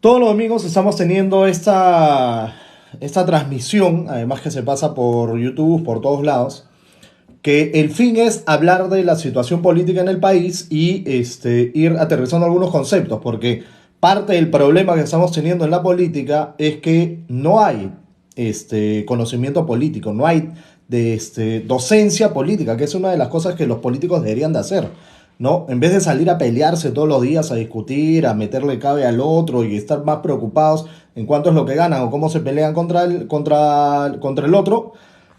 Todos los domingos estamos teniendo esta transmisión, además que se pasa por YouTube, por todos lados, que el fin es hablar de la situación política en el país y ir aterrizando algunos conceptos, porque parte del problema que estamos teniendo en la política es que no hay conocimiento político, no hay docencia política, que es una de las cosas que los políticos deberían de hacer, ¿no? En vez de salir a pelearse todos los días, a discutir, a meterle cabe al otro y estar más preocupados en cuánto es lo que ganan o cómo se pelean contra el otro,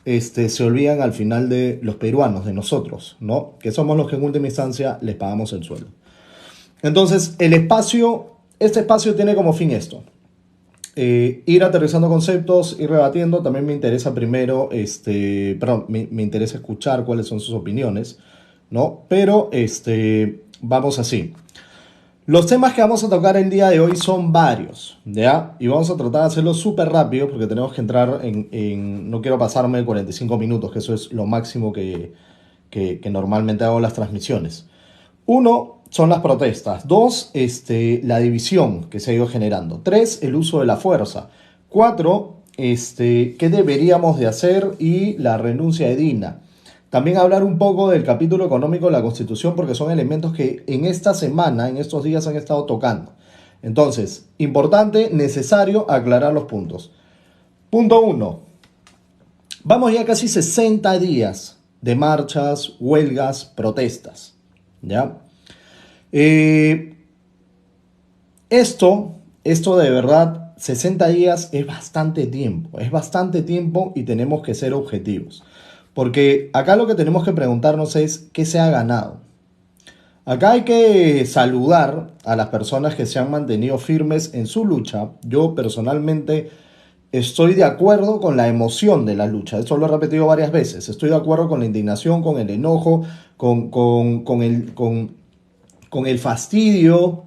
se olvidan al final de los peruanos, de nosotros, ¿no? Que somos los que en última instancia les pagamos el sueldo. Entonces, este espacio tiene como fin esto. Ir aterrizando conceptos, ir rebatiendo. También me interesa primero, me interesa escuchar cuáles son sus opiniones, ¿no? Pero, vamos así. Los temas que vamos a tocar el día de hoy son varios, ¿ya? Y vamos a tratar de hacerlo súper rápido porque tenemos que entrar no quiero pasarme 45 minutos, que eso es lo máximo que normalmente hago las transmisiones. Uno, son las protestas. Dos, la división que se ha ido generando. Tres, el uso de la fuerza. Cuatro, qué deberíamos de hacer y la renuncia de Dina. También hablar un poco del capítulo económico de la Constitución porque son elementos que en esta semana, en estos días han estado tocando. Entonces, importante, necesario aclarar los puntos. Punto uno. Vamos ya casi 60 días de marchas, huelgas, protestas. ¿Ya? Esto de verdad, 60 días es bastante tiempo y tenemos que ser objetivos. Porque acá lo que tenemos que preguntarnos es ¿qué se ha ganado? Acá hay que saludar a las personas que se han mantenido firmes en su lucha. Yo personalmente estoy de acuerdo con la emoción de la lucha. Esto lo he repetido varias veces. Estoy de acuerdo con la indignación, con el enojo, con el fastidio,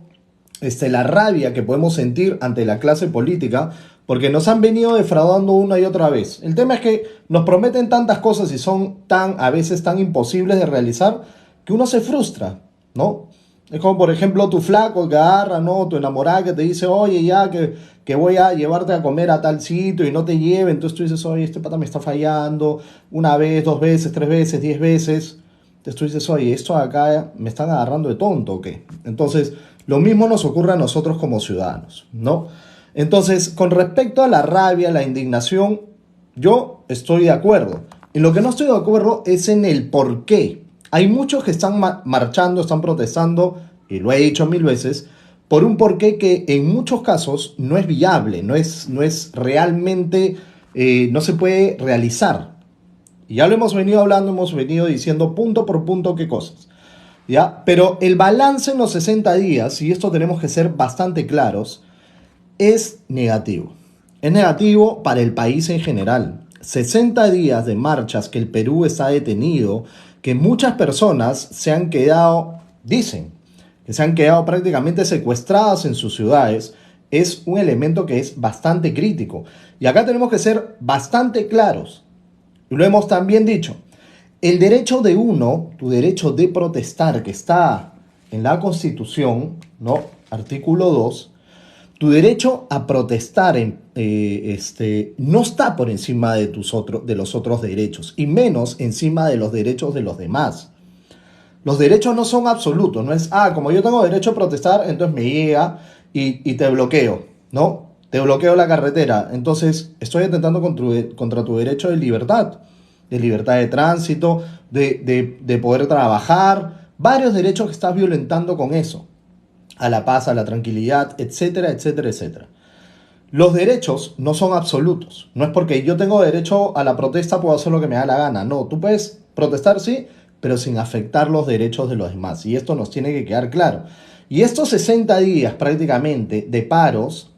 la rabia que podemos sentir ante la clase política, porque nos han venido defraudando una y otra vez. El tema es que nos prometen tantas cosas y son a veces tan imposibles de realizar, que uno se frustra, ¿no? Es como, por ejemplo, tu flaco que agarra, ¿no? Tu enamorada que te dice, oye, ya que voy a llevarte a comer a tal sitio y no te lleve. Entonces tú dices, oye, este pata me está fallando una vez, dos veces, tres veces, 10 veces. Entonces tú dices, oye, esto acá me están agarrando de tonto, ¿o qué? Entonces, lo mismo nos ocurre a nosotros como ciudadanos, ¿no? Entonces, con respecto a la rabia, la indignación, yo estoy de acuerdo. En lo que no estoy de acuerdo es en el por qué. Hay muchos que están marchando, están protestando, y lo he dicho mil veces, por un porqué que en muchos casos no es viable, no es realmente, no se puede realizar. Y ya lo hemos venido hablando, hemos venido diciendo punto por punto qué cosas. ¿Ya? Pero el balance en los 60 días, y esto tenemos que ser bastante claros, es negativo. Es negativo para el país en general. 60 días de marchas que el Perú está detenido, que muchas personas se han quedado, dicen, que se han quedado prácticamente secuestradas en sus ciudades, es un elemento que es bastante crítico. Y acá tenemos que ser bastante claros. Y lo hemos también dicho. El derecho de uno, tu derecho de protestar, que está en la Constitución, ¿no? Artículo 2, tu derecho a protestar no está por encima de los otros derechos, y menos encima de los derechos de los demás. Los derechos no son absolutos, no es, como yo tengo derecho a protestar, entonces me llega y te bloqueo, ¿no? Te bloqueo la carretera, entonces estoy atentando contra tu derecho de libertad de tránsito, de poder trabajar, varios derechos que estás violentando con eso, a la paz, a la tranquilidad, etcétera, etcétera, etcétera. Los derechos no son absolutos. No es porque yo tengo derecho a la protesta puedo hacer lo que me da la gana. No, tú puedes protestar, sí, pero sin afectar los derechos de los demás. Y esto nos tiene que quedar claro. Y estos 60 días prácticamente de paros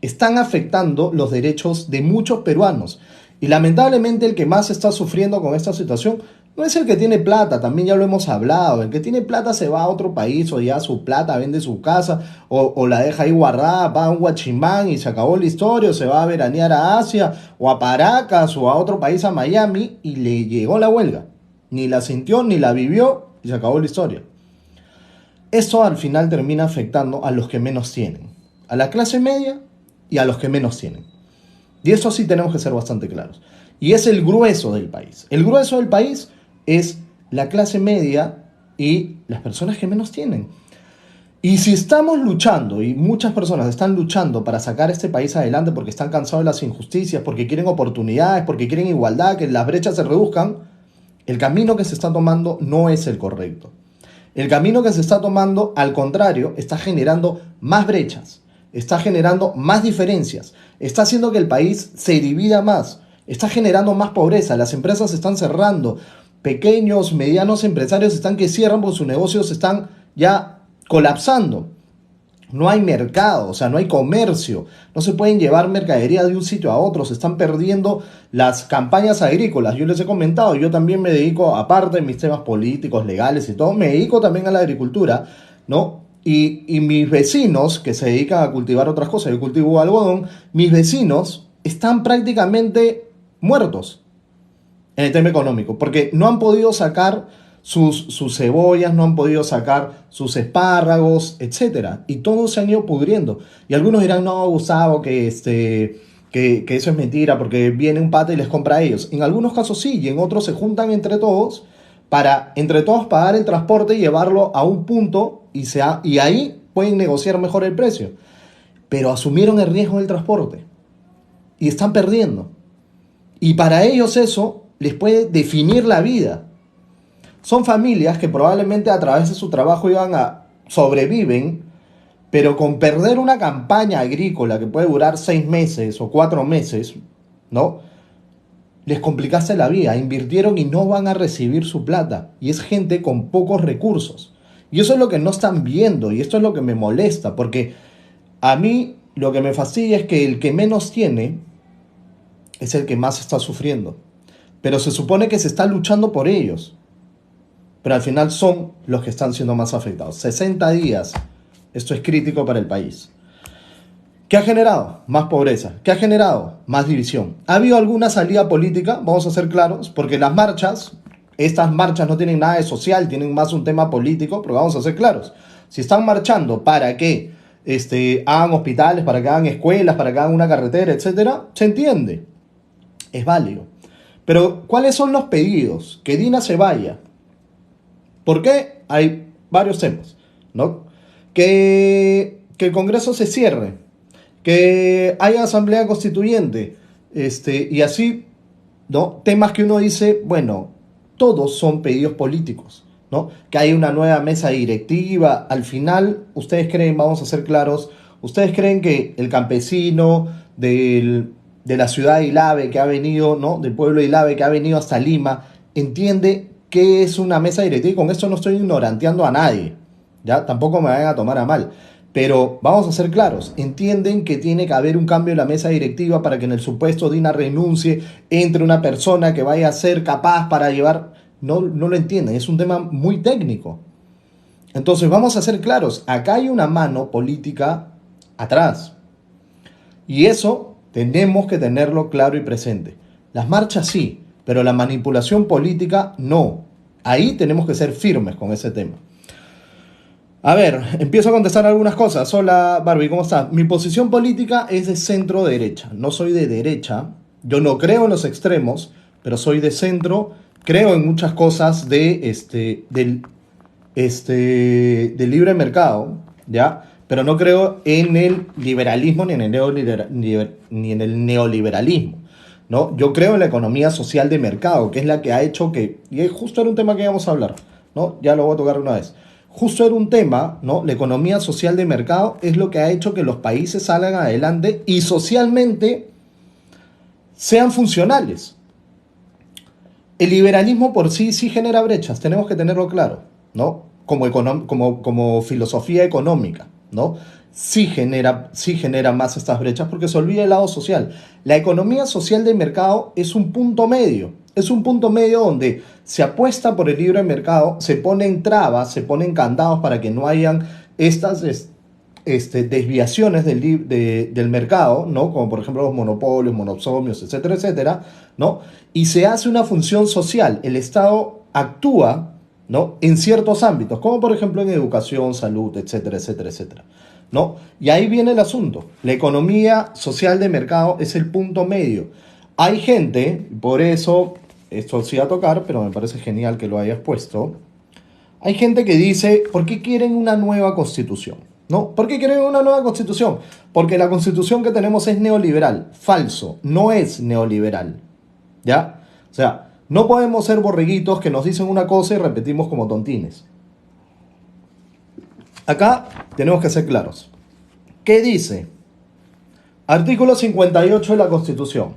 están afectando los derechos de muchos peruanos. Y lamentablemente el que más está sufriendo con esta situación no es el que tiene plata, también ya lo hemos hablado. El que tiene plata se va a otro país o ya su plata vende su casa o la deja ahí guardada, va a un guachimán y se acabó la historia, o se va a veranear a Asia o a Paracas o a otro país, a Miami, y le llegó la huelga. Ni la sintió ni la vivió y se acabó la historia. Esto al final termina afectando a los que menos tienen, a la clase media y a los que menos tienen. Y eso sí tenemos que ser bastante claros. Y es el grueso del país. El grueso del país es la clase media y las personas que menos tienen. Y si estamos luchando, y muchas personas están luchando para sacar este país adelante porque están cansados de las injusticias, porque quieren oportunidades, porque quieren igualdad, que las brechas se reduzcan, el camino que se está tomando no es el correcto. El camino que se está tomando, al contrario, está generando más brechas, está generando más diferencias, está haciendo que el país se divida más, está generando más pobreza, las empresas se están cerrando, pequeños, medianos empresarios están que cierran porque sus negocios están ya colapsando. No hay mercado, o sea, no hay comercio, no se pueden llevar mercadería de un sitio a otro, se están perdiendo las campañas agrícolas. Yo les he comentado, yo también me dedico, aparte de mis temas políticos, legales y todo, me dedico también a la agricultura, ¿no? Y mis vecinos, que se dedican a cultivar otras cosas, yo cultivo algodón, mis vecinos están prácticamente muertos en el tema económico, porque no han podido sacar sus cebollas, no han podido sacar sus espárragos, etcétera, y todos se han ido pudriendo. Y algunos dirán, no, Gustavo, que eso es mentira, porque viene un pata y les compra a ellos. En algunos casos sí, y en otros se juntan entre todos para entre todos pagar el transporte y llevarlo a un punto y ahí pueden negociar mejor el precio. Pero asumieron el riesgo del transporte y están perdiendo. Y para ellos eso les puede definir la vida. Son familias que probablemente a través de su trabajo sobreviven, pero con perder una campaña agrícola que puede durar 6 meses o 4 meses, ¿no? Les complicaste la vida, invirtieron y no van a recibir su plata. Y es gente con pocos recursos. Y eso es lo que no están viendo y esto es lo que me molesta, porque a mí lo que me fastidia es que el que menos tiene es el que más está sufriendo. Pero se supone que se está luchando por ellos. Pero al final son los que están siendo más afectados. 60 días. Esto es crítico para el país. ¿Qué ha generado? Más pobreza. ¿Qué ha generado? Más división. ¿Ha habido alguna salida política? Vamos a ser claros, porque estas marchas no tienen nada de social, tienen más un tema político, pero vamos a ser claros. Si están marchando para que hagan hospitales, para que hagan escuelas, para que hagan una carretera, etcétera, se entiende. Es válido. Pero, ¿cuáles son los pedidos? Que Dina se vaya. ¿Por qué? Hay varios temas, ¿no? Que el Congreso se cierre, que haya asamblea constituyente, y así, ¿no? Temas que uno dice, bueno, todos son pedidos políticos, ¿no? Que hay una nueva mesa directiva. Al final, ustedes creen, vamos a ser claros, ustedes creen que el campesino de la ciudad de Ilave que ha venido, ¿no? Del pueblo de Ilave que ha venido hasta Lima, entiende qué es una mesa directiva. Y con esto no estoy ignoranteando a nadie, ¿ya? Tampoco me vayan a tomar a mal. Pero vamos a ser claros, entienden que tiene que haber un cambio en la mesa directiva para que en el supuesto Dina renuncie, entre una persona que vaya a ser capaz para llevar... No lo entienden, es un tema muy técnico. Entonces vamos a ser claros, acá hay una mano política atrás. Y eso tenemos que tenerlo claro y presente. Las marchas sí, pero la manipulación política no. Ahí tenemos que ser firmes con ese tema. A ver, empiezo a contestar algunas cosas. Hola Barbie, ¿cómo estás? Mi posición política es de centro derecha. No soy de derecha. Yo no creo en los extremos, pero soy de centro. Creo en muchas cosas del libre mercado, ¿ya? Pero no creo en el liberalismo ni en el neoliberalismo, ¿no? Yo creo en la economía social de mercado, que es la que ha hecho que... Y justo era un tema que íbamos a hablar, ¿no? Ya lo voy a tocar una vez. Justo era un tema, ¿no? La economía social de mercado es lo que ha hecho que los países salgan adelante y socialmente sean funcionales. El liberalismo por sí genera brechas, tenemos que tenerlo claro, ¿no? Como filosofía económica, ¿no? Sí genera más estas brechas porque se olvida el lado social. La economía social de mercado es un punto medio. Es un punto medio donde se apuesta por el libre mercado, se ponen trabas, se ponen candados para que no hayan estas desviaciones del mercado, ¿no? Como por ejemplo los monopolios, monosomios, etcétera, etcétera, ¿no? Y se hace una función social. El Estado actúa, ¿no? En ciertos ámbitos, como por ejemplo en educación, salud, etcétera, etcétera, etcétera, ¿no? Y ahí viene el asunto. La economía social de mercado es el punto medio. Hay gente, por eso, esto sí va a tocar, pero me parece genial que lo hayas puesto. Hay gente que dice, ¿por qué quieren una nueva constitución? ¿No? ¿Por qué quieren una nueva constitución? Porque la constitución que tenemos es neoliberal. Falso, no es neoliberal. ¿Ya? O sea, no podemos ser borreguitos que nos dicen una cosa y repetimos como tontines. Acá tenemos que ser claros. ¿Qué dice? Artículo 58 de la Constitución.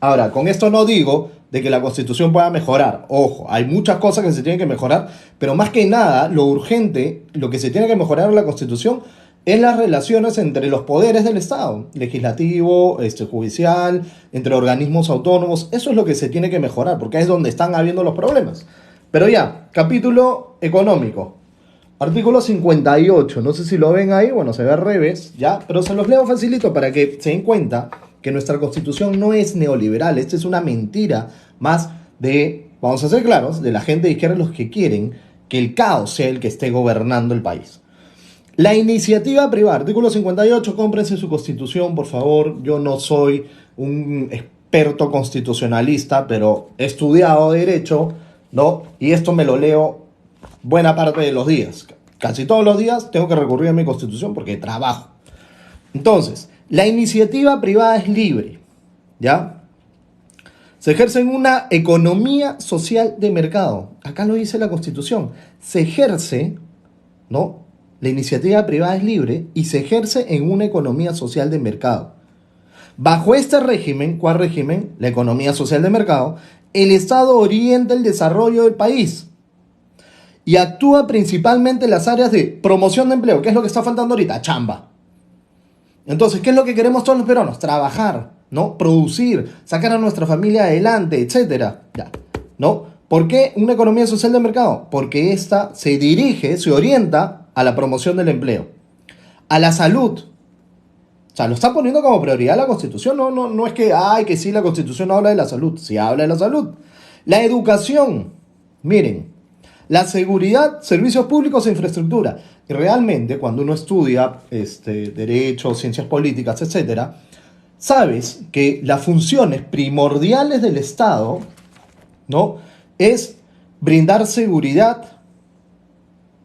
Ahora, con esto no digo de que la Constitución pueda mejorar. Ojo, hay muchas cosas que se tienen que mejorar, pero más que nada, lo urgente, lo que se tiene que mejorar en la Constitución es las relaciones entre los poderes del Estado, legislativo, judicial, entre organismos autónomos. Eso es lo que se tiene que mejorar, porque es donde están habiendo los problemas. Pero ya, capítulo económico. Artículo 58, no sé si lo ven ahí, bueno, se ve al revés, ¿ya? Pero se los leo facilito para que se den cuenta que nuestra constitución no es neoliberal. Esta es una mentira más de, vamos a ser claros, de la gente de izquierda, los que quieren que el caos sea el que esté gobernando el país. La iniciativa privada, artículo 58, cómprense su constitución, por favor. Yo no soy un experto constitucionalista, pero he estudiado derecho, ¿no? Y esto me lo leo buena parte de los días. Casi todos los días tengo que recurrir a mi constitución porque trabajo. Entonces, la iniciativa privada es libre, ¿ya? Se ejerce en una economía social de mercado. Acá lo dice la Constitución. Se ejerce, ¿no? La iniciativa privada es libre y se ejerce en una economía social de mercado. Bajo este régimen, ¿cuál régimen? La economía social de mercado, el Estado orienta el desarrollo del país y actúa principalmente en las áreas de promoción de empleo. ¿Qué es lo que está faltando ahorita? Chamba. Entonces, ¿qué es lo que queremos todos los peruanos? Trabajar, ¿no? Producir, sacar a nuestra familia adelante, etcétera. Ya, ¿no? ¿Por qué una economía social de mercado? Porque esta se dirige, se orienta a la promoción del empleo, a la salud. O sea, lo está poniendo como prioridad la Constitución. No es que, que sí, la Constitución no habla de la salud. Sí habla de la salud. La educación. Miren, la seguridad, servicios públicos e infraestructura. Y realmente, cuando uno estudia derecho, ciencias políticas, etcétera, sabes que las funciones primordiales del Estado, ¿no? Es brindar seguridad,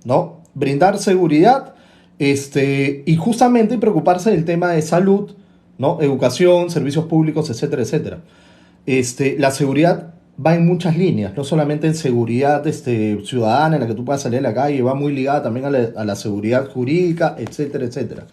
¿no? Brindar seguridad, y justamente preocuparse del tema de salud, ¿no? Educación, servicios públicos, etcétera, etcétera. La seguridad va en muchas líneas, no solamente en seguridad ciudadana, en la que tú puedas salir a la calle, va muy ligada también a la seguridad jurídica, etcétera, etcétera.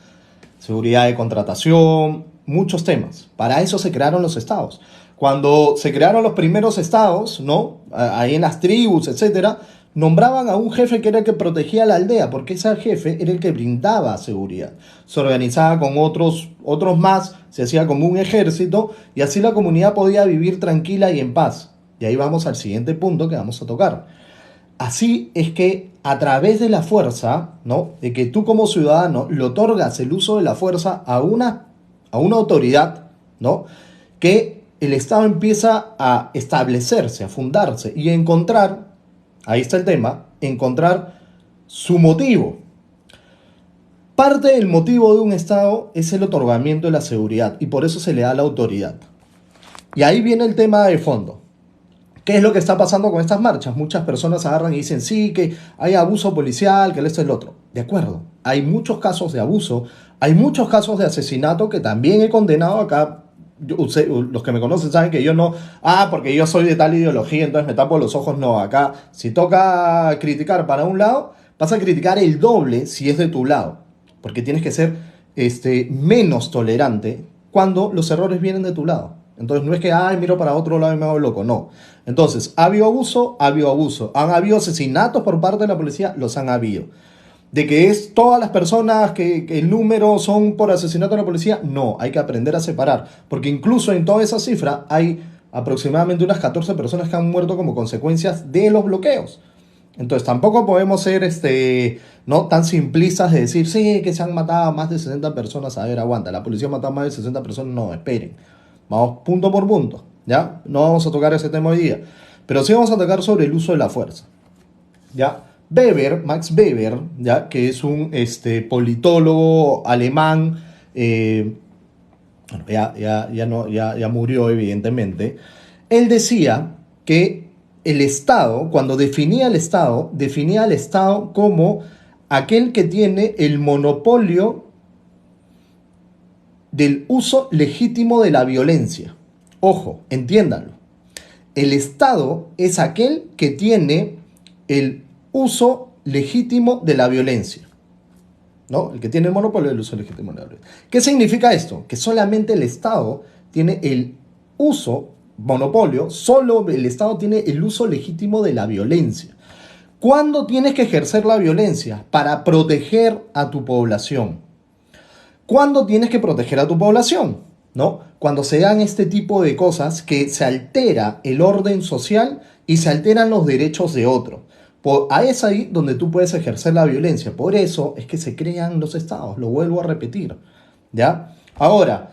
Seguridad de contratación, muchos temas. Para eso se crearon los estados. Cuando se crearon los primeros estados, ¿no? Ahí en las tribus, etcétera, nombraban a un jefe que era el que protegía la aldea, porque ese jefe era el que brindaba seguridad. Se organizaba con otros más, se hacía como un ejército, y así la comunidad podía vivir tranquila y en paz. Y ahí vamos al siguiente punto que vamos a tocar. Así es que a través de la fuerza, ¿no? De que tú como ciudadano le otorgas el uso de la fuerza a una autoridad, ¿no? Que el Estado empieza a establecerse, a fundarse y a encontrar, ahí está el tema, encontrar su motivo. Parte del motivo de un Estado es el otorgamiento de la seguridad y por eso se le da la autoridad. Y ahí viene el tema de fondo. ¿Qué es lo que está pasando con estas marchas? Muchas personas agarran y dicen, sí, que hay abuso policial, que esto es lo otro. De acuerdo, hay muchos casos de abuso, hay muchos casos de asesinato que también he condenado acá. Los que me conocen saben que yo no, porque yo soy de tal ideología, entonces me tapo los ojos. No, acá, si toca criticar para un lado, vas a criticar el doble si es de tu lado. Porque tienes que ser menos tolerante cuando los errores vienen de tu lado. Entonces no es que, miro para otro lado y me hago loco, no. Entonces, ¿ha habido abuso? Ha habido abuso. ¿Han habido asesinatos por parte de la policía? Los han habido. ¿De que es todas las personas que el número son por asesinato de la policía? No, hay que aprender a separar. Porque incluso en toda esa cifra hay aproximadamente unas 14 personas que han muerto como consecuencias de los bloqueos. Entonces tampoco podemos ser no tan simplistas de decir, sí, que se han matado más de 60 personas. A ver, aguanta, la policía ha matado más de 60 personas. No, esperen. Vamos punto por punto, ¿ya? No vamos a tocar ese tema hoy día, pero sí vamos a tocar sobre el uso de la fuerza, ¿ya? Max Weber, ¿ya? Que es un politólogo alemán, bueno, ya murió evidentemente. Él decía que el Estado, cuando definía al Estado como aquel que tiene el monopolio del uso legítimo de la violencia. Ojo, entiéndanlo. El Estado es aquel que tiene el uso legítimo de la violencia, ¿no? El que tiene el monopolio del uso legítimo de la violencia. ¿Qué significa esto? Que solamente el Estado tiene el monopolio, solo el Estado tiene el uso legítimo de la violencia. ¿Cuándo tienes que ejercer la violencia? Para proteger a tu población. ¿Cuándo tienes que proteger a tu población? ¿No? Cuando se dan este tipo de cosas que se altera el orden social y se alteran los derechos de otro. Es ahí donde tú puedes ejercer la violencia. Por eso es que se crean los estados. Lo vuelvo a repetir. ¿Ya? Ahora,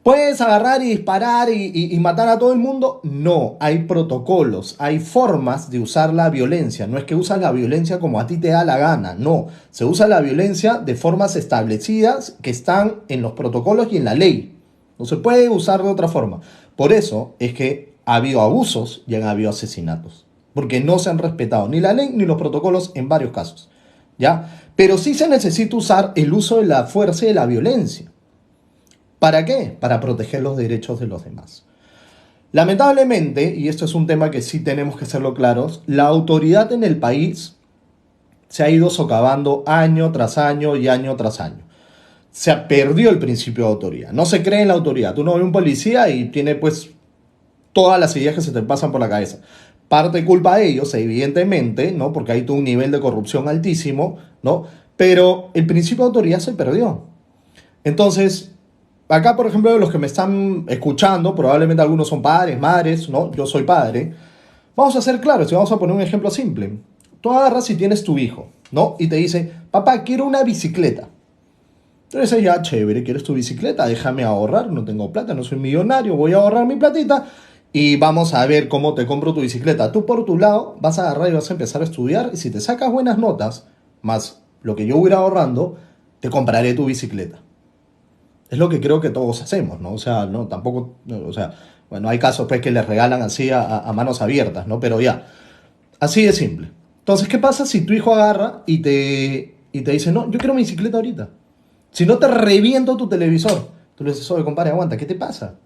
¿puedes agarrar y disparar y matar a todo el mundo? No, hay protocolos, hay formas de usar la violencia. No es que usas la violencia como a ti te da la gana, no. Se usa la violencia de formas establecidas que están en los protocolos y en la ley. No se puede usar de otra forma. Por eso es que ha habido abusos y han habido asesinatos. Porque no se han respetado ni la ley ni los protocolos en varios casos. ¿Ya? Pero sí se necesita usar el uso de la fuerza y de la violencia. ¿Para qué? Para proteger los derechos de los demás. Lamentablemente, y esto es un tema que sí tenemos que hacerlo claros, la autoridad en el país se ha ido socavando año tras año y año tras año. Se perdió el principio de autoridad. No se cree en la autoridad. Tú no ves un policía y tiene pues todas las ideas que se te pasan por la cabeza. Parte de culpa de ellos, evidentemente, ¿no? Porque hay todo un nivel de corrupción altísimo, ¿no? Pero el principio de autoridad se perdió. Entonces, acá, por ejemplo, los que me están escuchando, probablemente algunos son padres, madres, ¿no? Yo soy padre. Vamos a ser claros y vamos a poner un ejemplo simple. Tú agarras y tienes tu hijo, ¿no? Y te dice, papá, quiero una bicicleta. Entonces ya, chévere, ¿quieres tu bicicleta? Déjame ahorrar, no tengo plata, no soy millonario, voy a ahorrar mi platita y vamos a ver cómo te compro tu bicicleta. Tú por tu lado vas a agarrar y vas a empezar a estudiar y si te sacas buenas notas, más lo que yo voy a ir ahorrando, te compraré tu bicicleta. Es lo que creo que todos hacemos, ¿no? O sea, no, tampoco, no, o sea, bueno, hay casos pues que les regalan así a manos abiertas, ¿no? Pero ya, así de simple. Entonces, ¿qué pasa si tu hijo agarra y te dice, no, yo quiero mi bicicleta ahorita? Si no te reviento tu televisor. Tú le dices, oye, compadre, aguanta, ¿qué te pasa?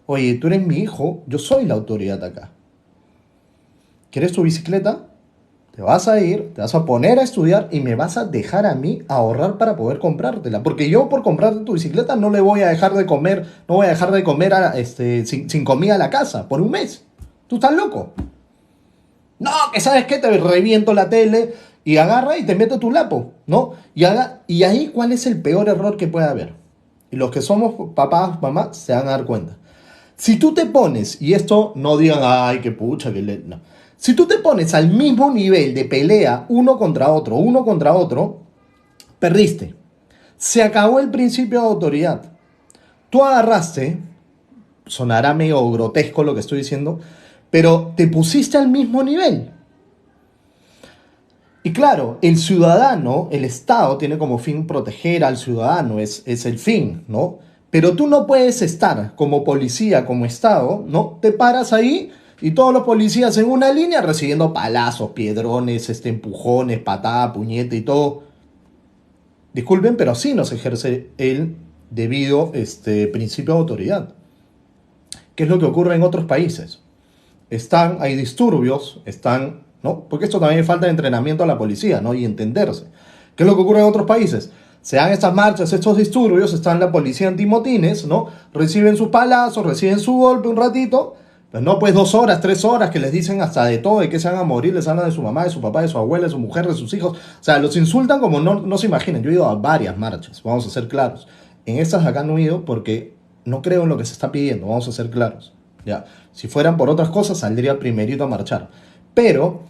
Oye, tú eres mi hijo, yo soy la autoridad acá. ¿Quieres tu bicicleta? Te vas a ir, te vas a poner a estudiar y me vas a dejar a mí ahorrar para poder comprártela. Porque yo por comprarte tu bicicleta no le voy a dejar de comer, no voy a dejar de comer sin comida a la casa por un mes. ¿Tú estás loco? No, que sabes qué, te reviento la tele y agarra y te mete tu lapo, ¿no? Y ahí, ¿cuál es el peor error que puede haber? Y los que somos papás, mamás, se van a dar cuenta. Si tú te pones, y esto no digan, ay, qué pucha, no. Si tú te pones al mismo nivel de pelea uno contra otro, perdiste. Se acabó el principio de autoridad. Tú agarraste, sonará medio grotesco lo que estoy diciendo, pero te pusiste al mismo nivel. Y claro, el ciudadano, el Estado tiene como fin proteger al ciudadano, es el fin, ¿no? Pero tú no puedes estar como policía, como Estado, ¿no? Te paras ahí y todos los policías en una línea recibiendo palazos, piedrones, empujones, patada, puñete y todo. Disculpen, pero así no se ejerce el debido principio de autoridad. ¿Qué es lo que ocurre en otros países? Hay disturbios, ¿no? Porque esto también falta de entrenamiento a la policía, ¿no? Y entenderse. ¿Qué es lo que ocurre en otros países? Se dan estas marchas, estos disturbios, están la policía antimotines, ¿no? Reciben sus palazos, reciben su golpe un ratito, pues no, pues 2 horas, 3 horas, que les dicen hasta de todo, de que se van a morir, les hablan de su mamá, de su papá, de su abuela, de su mujer, de sus hijos. O sea, los insultan como no se imaginan. Yo he ido a varias marchas, vamos a ser claros. En estas acá no he ido porque no creo en lo que se está pidiendo, vamos a ser claros. Ya, si fueran por otras cosas, saldría primerito a marchar. Pero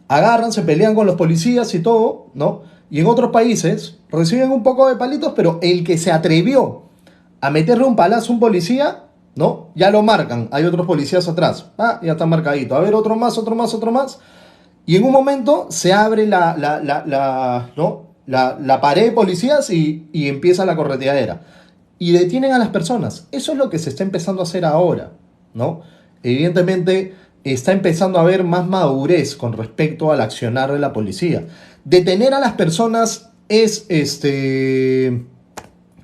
agarran, se pelean con los policías y todo, ¿no? Y en otros países reciben un poco de palitos, pero el que se atrevió a meterle un palazo a un policía, ¿no? Ya lo marcan, hay otros policías atrás. Ah, ya está marcadito. A ver, otro más. Y en un momento se abre ¿no? la pared de policías y empieza la correteadera. Y detienen a las personas. Eso es lo que se está empezando a hacer ahora, ¿no? Evidentemente está empezando a haber más madurez con respecto al accionar de la policía. Detener a las personas es,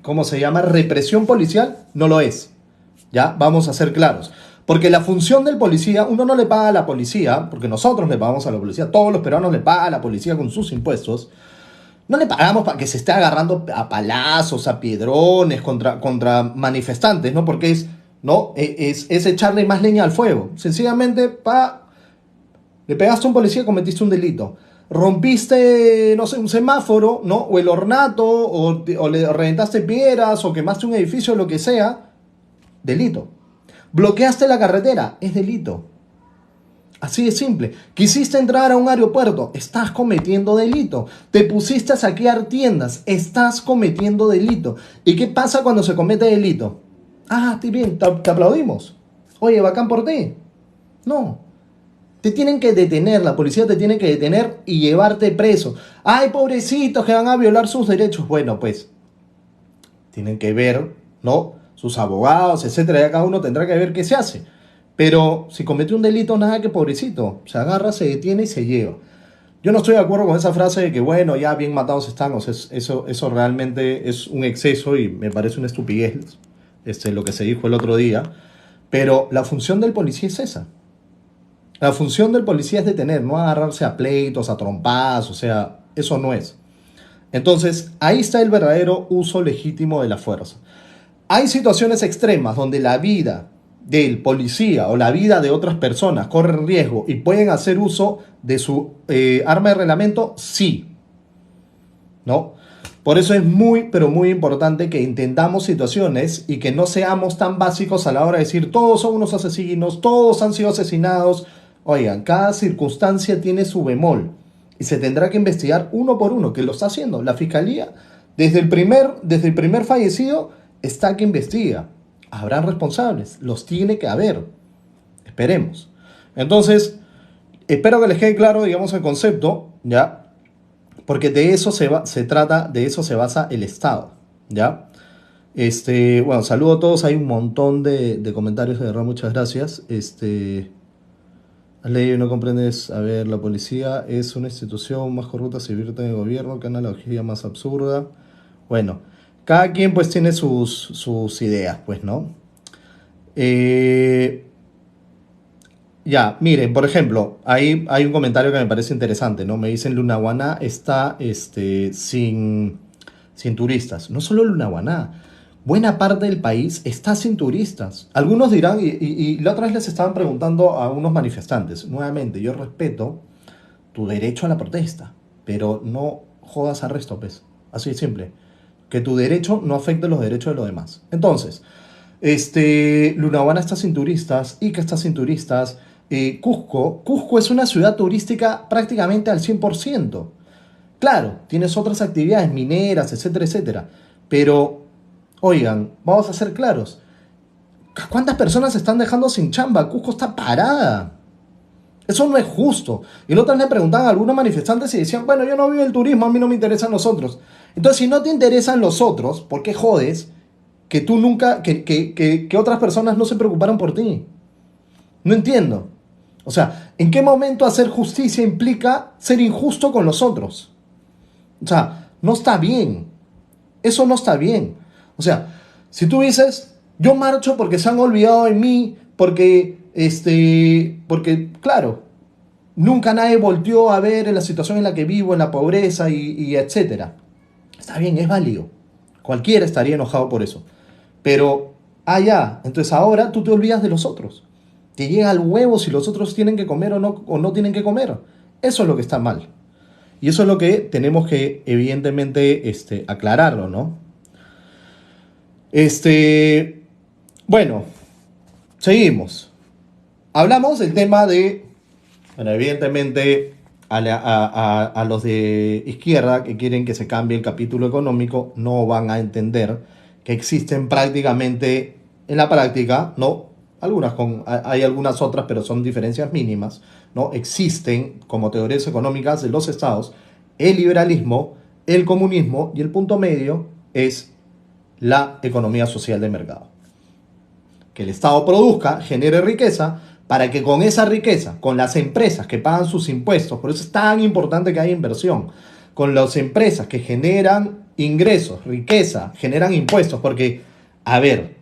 ¿cómo se llama? Represión policial, no lo es. ¿Ya? Vamos a ser claros. Porque la función del policía, uno no le paga a la policía, porque nosotros le pagamos a la policía, todos los peruanos le pagan a la policía con sus impuestos. No le pagamos para que se esté agarrando a palazos, a piedrones contra manifestantes, ¿no? Porque ¿no? Es echarle más leña al fuego. Sencillamente, le pegaste a un policía, cometiste un delito. Rompiste, no sé, un semáforo, ¿no? O el ornato, o le reventaste piedras, o quemaste un edificio, lo que sea, delito. Bloqueaste la carretera, es delito. Así de simple. Quisiste entrar a un aeropuerto, estás cometiendo delito. Te pusiste a saquear tiendas, estás cometiendo delito. ¿Y qué pasa cuando se comete delito? Ah, estoy bien, te aplaudimos. Oye, bacán por ti. No. Te tienen que detener, la policía te tiene que detener y llevarte preso. Ay, pobrecitos que van a violar sus derechos. Bueno, pues, tienen que ver, ¿no? Sus abogados, etcétera, ya cada uno tendrá que ver qué se hace. Pero si cometió un delito, nada que pobrecito. Se agarra, se detiene y se lleva. Yo no estoy de acuerdo con esa frase de que, bueno, ya bien matados están. O sea, eso realmente es un exceso y me parece una estupidez lo que se dijo el otro día. Pero la función del policía es esa. La función del policía es detener, no agarrarse a pleitos, a trompadas, o sea, eso no es. Entonces, ahí está el verdadero uso legítimo de la fuerza. Hay situaciones extremas donde la vida del policía o la vida de otras personas corren riesgo y pueden hacer uso de su arma de reglamento, sí, ¿no? Por eso es muy, pero muy importante que entendamos situaciones y que no seamos tan básicos a la hora de decir todos son unos asesinos, todos han sido asesinados. Oigan, cada circunstancia tiene su bemol y se tendrá que investigar uno por uno, que lo está haciendo la fiscalía. Desde el primer fallecido está que investiga. Habrán responsables, los tiene que haber. Esperemos. Entonces, espero que les quede claro, digamos, el concepto, ¿ya? Porque de eso se trata, de eso se basa el Estado, ¿ya? Bueno, saludo a todos, hay un montón de comentarios, de verdad, muchas gracias. Has leído y no comprendes, a ver, la policía es una institución más corrupta, se vierte en el gobierno, qué analogía más absurda. Bueno, cada quien pues tiene sus ideas, pues, ¿no? Ya, miren, por ejemplo, hay un comentario que me parece interesante, ¿no? Me dicen Lunahuaná está sin turistas. No solo Lunahuaná, buena parte del país está sin turistas. Algunos dirán, y la otra vez les estaban preguntando a unos manifestantes, nuevamente, yo respeto tu derecho a la protesta, pero no jodas al resto, pues. Así de simple. Que tu derecho no afecte los derechos de los demás. Entonces, Lunahuana está sin turistas, Ica está sin turistas, Cusco es una ciudad turística prácticamente al 100%. Claro, tienes otras actividades mineras, etcétera, etcétera. Pero, oigan, vamos a ser claros. ¿Cuántas personas se están dejando sin chamba? Cusco está parada. Eso no es justo. Y la otra vez le preguntaban a algunos manifestantes y decían, bueno, yo no vivo el turismo, a mí no me interesan los otros. Entonces, si no te interesan los otros, ¿por qué jodes que tú nunca, que otras personas no se preocuparon por ti? No entiendo. O sea, ¿en qué momento hacer justicia implica ser injusto con los otros? O sea, no está bien. Eso no está bien. O sea, si tú dices, yo marcho porque se han olvidado de mí, porque, claro, nunca nadie volteó a ver en la situación en la que vivo, en la pobreza y etcétera. Está bien, es válido. Cualquiera estaría enojado por eso. Pero, ya, entonces ahora tú te olvidas de los otros. Te llega al huevo si los otros tienen que comer o no tienen que comer. Eso es lo que está mal. Y eso es lo que tenemos que, evidentemente, aclararlo, ¿no? Bueno, seguimos. Hablamos del tema de, bueno, evidentemente, a los de izquierda que quieren que se cambie el capítulo económico, no van a entender que existen prácticamente, en la práctica, ¿no? Hay algunas otras, pero son diferencias mínimas, ¿no? Existen como teorías económicas de los estados el liberalismo, el comunismo, y el punto medio es la economía social de mercado. Que el Estado produzca, genere riqueza, para que con esa riqueza, con las empresas que pagan sus impuestos, por eso es tan importante que haya inversión, con las empresas que generan ingresos, riqueza, generan impuestos, porque, a ver,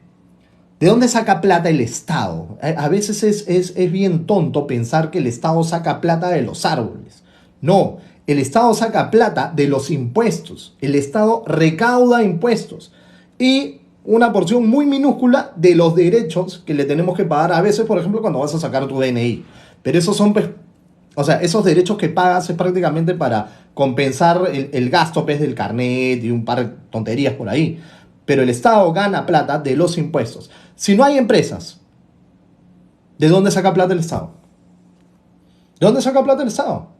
¿de dónde saca plata el Estado? A veces es bien tonto pensar que el Estado saca plata de los árboles. No, el Estado saca plata de los impuestos. El Estado recauda impuestos. Y una porción muy minúscula de los derechos que le tenemos que pagar a veces, por ejemplo, cuando vas a sacar tu DNI. Pero esos son, pues, o sea, esos derechos que pagas es prácticamente para compensar el gasto, pues, del carnet y un par de tonterías por ahí. Pero el Estado gana plata de los impuestos. Si no hay empresas, ¿de dónde saca plata el Estado? ¿De dónde saca plata el Estado?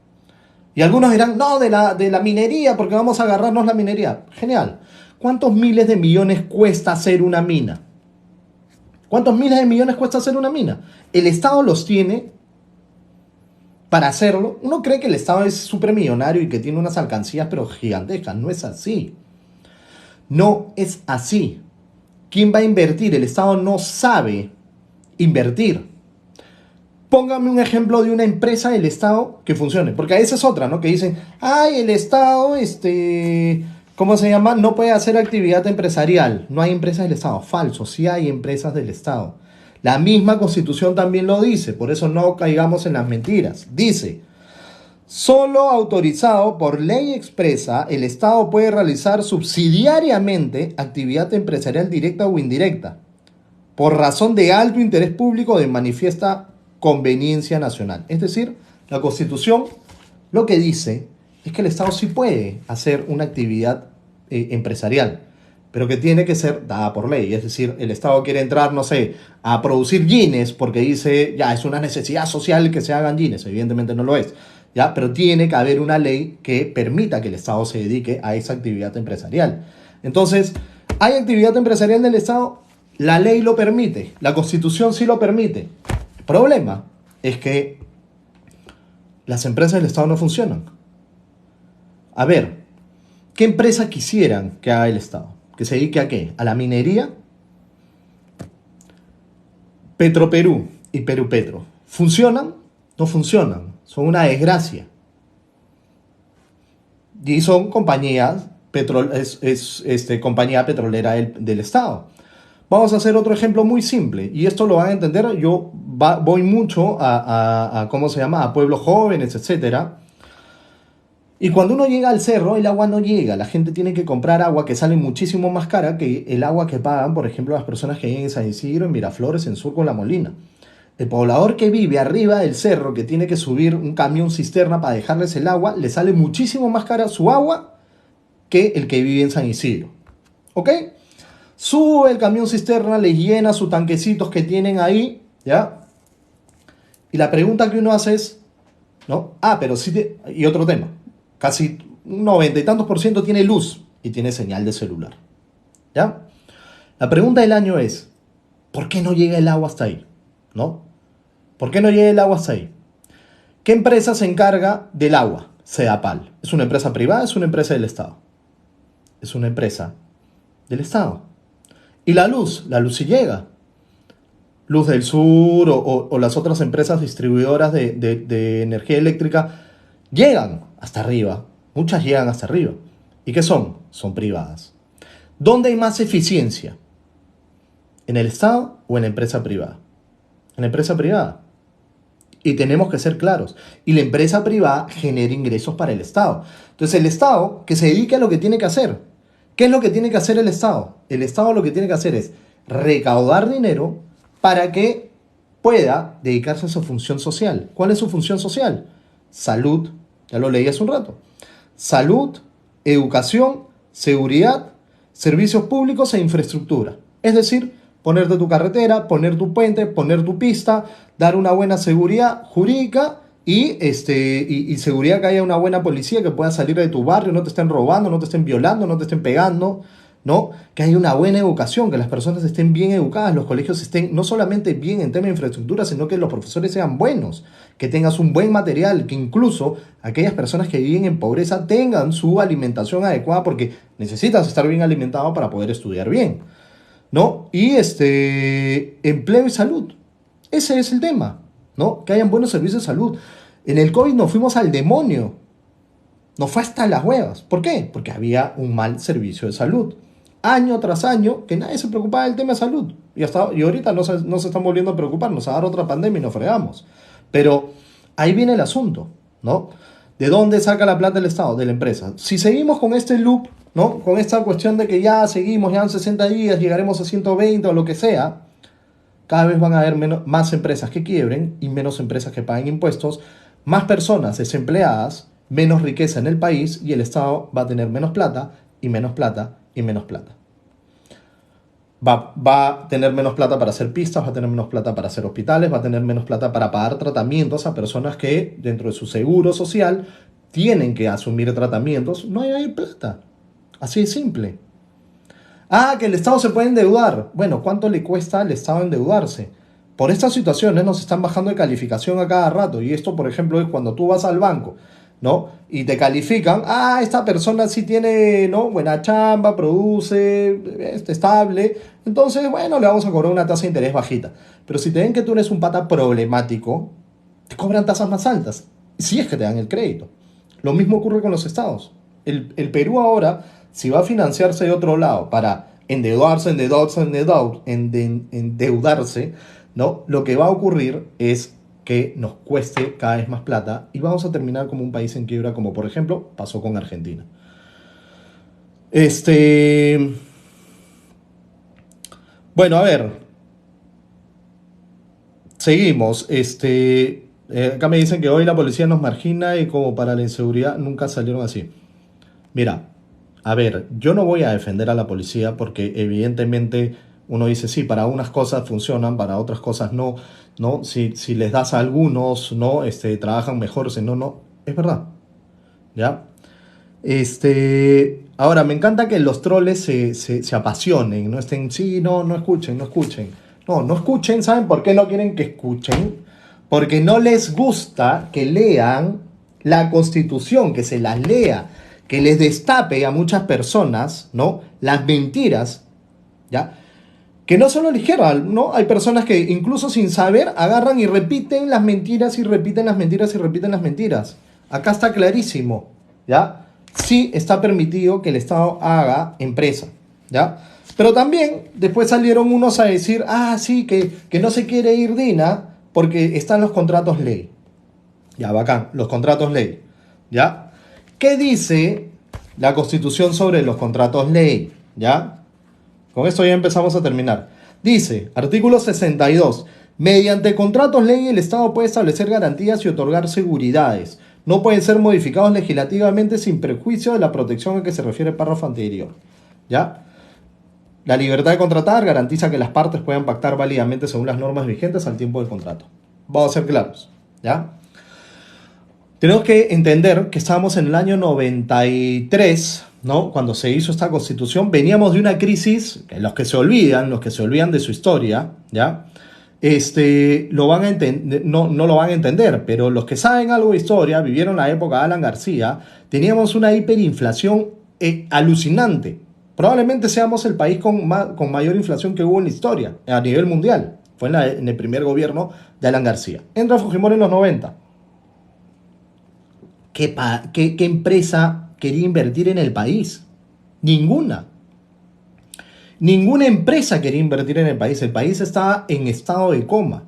Y algunos dirán, no, de la minería, porque vamos a agarrarnos la minería. Genial. ¿Cuántos miles de millones cuesta hacer una mina? ¿Cuántos miles de millones cuesta hacer una mina? El Estado los tiene para hacerlo. Uno cree que el Estado es supermillonario y que tiene unas alcancías pero gigantescas. No es así. No es así. ¿Quién va a invertir? El Estado no sabe invertir. Póngame un ejemplo de una empresa del Estado que funcione. Porque esa es otra, ¿no? Que dicen, ay, el Estado, ¿cómo se llama? No puede hacer actividad empresarial. No hay empresas del Estado. Falso, sí hay empresas del Estado. La misma Constitución también lo dice. Por eso no caigamos en las mentiras. Dice, solo autorizado por ley expresa, el Estado puede realizar subsidiariamente actividad empresarial directa o indirecta, por razón de alto interés público o de manifiesta conveniencia nacional. Es decir, la Constitución lo que dice es que el Estado sí puede hacer una actividad empresarial, pero que tiene que ser dada por ley. Es decir, el Estado quiere entrar, no sé, a producir jeans porque dice, ya, es una necesidad social que se hagan jeans. Evidentemente no lo es. ¿Ya? Pero tiene que haber una ley que permita que el Estado se dedique a esa actividad empresarial. Entonces, ¿hay actividad empresarial del Estado? La ley lo permite, la Constitución sí lo permite. El problema es que las empresas del Estado no funcionan. A ver, ¿qué empresa quisieran que haga el Estado? ¿Que se dedique a qué? ¿A la minería? Petroperú y Perú-Petro, ¿funcionan? No funcionan. Son una desgracia. Y son compañías, compañía petrolera del Estado. Vamos a hacer otro ejemplo muy simple. Y esto lo van a entender. Yo voy mucho ¿cómo se llama? A pueblos jóvenes, etcétera. Y cuando uno llega al cerro, el agua no llega. La gente tiene que comprar agua que sale muchísimo más cara que el agua que pagan, por ejemplo, las personas que viven en San Isidro, en Miraflores, en Surco, en La Molina. El poblador que vive arriba del cerro, que tiene que subir un camión cisterna para dejarles el agua, le sale muchísimo más cara su agua que el que vive en San Isidro. ¿Ok? Sube el camión cisterna, les llena sus tanquecitos que tienen ahí, ¿ya? Y la pregunta que uno hace es, ¿no? Pero sí, y otro tema, casi un 90 y tantos % tiene luz y tiene señal de celular, ¿ya? La pregunta del año es, ¿por qué no llega el agua hasta ahí? ¿No? ¿Por qué no llega el agua hasta ahí? ¿Qué empresa se encarga del agua? Sedapal. ¿Es una empresa privada? ¿Es una empresa del Estado? Es una empresa del Estado. ¿Y la luz? La luz sí llega. Luz del Sur o las otras empresas distribuidoras de energía eléctrica llegan hasta arriba. Muchas llegan hasta arriba. ¿Y qué son? Son privadas. ¿Dónde hay más eficiencia? ¿En el Estado o en la empresa privada? En la empresa privada. Y tenemos que ser claros. Y la empresa privada genera ingresos para el Estado. Entonces el Estado que se dedique a lo que tiene que hacer. ¿Qué es lo que tiene que hacer el Estado? El Estado lo que tiene que hacer es recaudar dinero para que pueda dedicarse a su función social. ¿Cuál es su función social? Salud, ya lo leí hace un rato. Salud, educación, seguridad, servicios públicos e infraestructura. Es decir, ponerte tu carretera, poner tu puente, poner tu pista, dar una buena seguridad jurídica y seguridad que haya una buena policía que pueda salir de tu barrio, no te estén robando, no te estén violando, no te estén pegando, ¿no? Que haya una buena educación, que las personas estén bien educadas, los colegios estén no solamente bien en tema de infraestructura, sino que los profesores sean buenos, que tengas un buen material, que incluso aquellas personas que viven en pobreza tengan su alimentación adecuada, porque necesitas estar bien alimentado para poder estudiar bien, ¿no? Y empleo y salud. Ese es el tema, ¿no? Que hayan buenos servicios de salud. En el COVID nos fuimos al demonio. Nos fue hasta las huevas. ¿Por qué? Porque había un mal servicio de salud. Año tras año, que nadie se preocupaba del tema de salud. Y ahorita no se están volviendo a preocupar. Nos va a dar otra pandemia y nos fregamos. Pero ahí viene el asunto, ¿no? ¿De dónde saca la plata el Estado? De la empresa. Si seguimos con este loop, ¿no? Con esta cuestión de que ya seguimos, ya en 60 días, llegaremos a 120 o lo que sea, cada vez van a haber más empresas que quiebren y menos empresas que paguen impuestos, más personas desempleadas, menos riqueza en el país y el Estado va a tener menos plata y menos plata y menos plata. Va a tener menos plata para hacer pistas, va a tener menos plata para hacer hospitales, va a tener menos plata para pagar tratamientos a personas que dentro de su seguro social tienen que asumir tratamientos. No hay plata. Así de simple. Ah, que el Estado se puede endeudar. Bueno, ¿cuánto le cuesta al Estado endeudarse? Por estas situaciones nos están bajando de calificación a cada rato. Y esto, por ejemplo, es cuando tú vas al banco, ¿no? Y te califican, esta persona sí tiene, ¿no? Buena chamba, produce, estable. Entonces, bueno, le vamos a cobrar una tasa de interés bajita. Pero si te ven que tú eres un pata problemático, te cobran tasas más altas. Si es que te dan el crédito. Lo mismo ocurre con los estados. El Perú ahora, si va a financiarse de otro lado para endeudarse, ¿no? Lo que va a ocurrir es que nos cueste cada vez más plata y vamos a terminar como un país en quiebra, como por ejemplo pasó con Argentina. Bueno, a ver, seguimos. Acá me dicen que hoy la policía nos margina y como para la inseguridad nunca salieron así. Mira, a ver, yo no voy a defender a la policía porque evidentemente uno dice, sí, para unas cosas funcionan, para otras cosas no, ¿no? Si les das a algunos, ¿no? Trabajan mejor, si no, no. Es verdad, ¿ya? Ahora, me encanta que los troles se apasionen, no estén, sí, no escuchen, no escuchen. No escuchen, ¿saben por qué no quieren que escuchen? Porque no les gusta que lean la Constitución, que se las lea, que les destape a muchas personas, ¿no? Las mentiras, ¿ya? Que no solo a la izquierda, ¿no? Hay personas que incluso sin saber agarran y repiten las mentiras y repiten las mentiras y repiten las mentiras. Acá está clarísimo, ¿ya? Sí está permitido que el Estado haga empresa, ¿ya? Pero también después salieron unos a decir, sí, que no se quiere ir Dina porque están los contratos ley. Ya, bacán, los contratos ley, ¿ya? ¿Qué dice la Constitución sobre los contratos ley? ¿Ya? Con esto ya empezamos a terminar. Dice, artículo 62, mediante contratos ley el Estado puede establecer garantías y otorgar seguridades. No pueden ser modificados legislativamente sin perjuicio de la protección a que se refiere el párrafo anterior. ¿Ya? La libertad de contratar garantiza que las partes puedan pactar válidamente según las normas vigentes al tiempo del contrato. Vamos a ser claros, ¿ya? Tenemos que entender que estábamos en el año 93, ¿no? Cuando se hizo esta constitución, veníamos de una crisis, que los que se olvidan de su historia, ¿ya? Lo van a no lo van a entender, pero los que saben algo de historia, vivieron la época de Alan García, teníamos una hiperinflación alucinante. Probablemente seamos el país con mayor inflación que hubo en la historia, a nivel mundial. Fue en el primer gobierno de Alan García. Entra Fujimori en los 90. ¿Qué empresa quería invertir en el país? Ninguna. Ninguna empresa quería invertir en el país. El país estaba en estado de coma.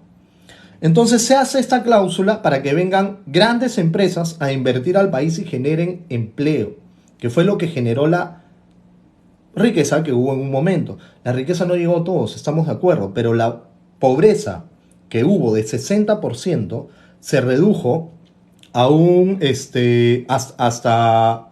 Entonces se hace esta cláusula para que vengan grandes empresas a invertir al país y generen empleo, que fue lo que generó la riqueza que hubo en un momento. La riqueza no llegó a todos, estamos de acuerdo, pero la pobreza que hubo de 60% se redujo a hasta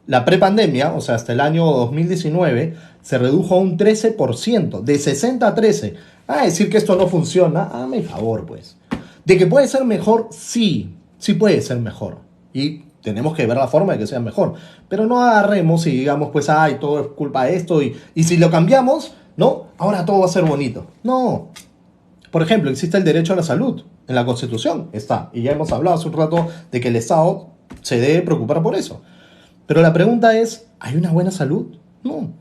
la prepandemia, o sea, hasta el año 2019, se redujo a un 13%, de 60 a 13. Decir que esto no funciona, hazme el favor, pues. De que puede ser mejor, sí puede ser mejor. Y tenemos que ver la forma de que sea mejor. Pero no agarremos y digamos, pues, ay, todo es culpa de esto y si lo cambiamos, ¿no? Ahora todo va a ser bonito. No. Por ejemplo, existe el derecho a la salud. En la Constitución está. Y ya hemos hablado hace un rato de que el Estado se debe preocupar por eso. Pero la pregunta es, ¿hay una buena salud? No.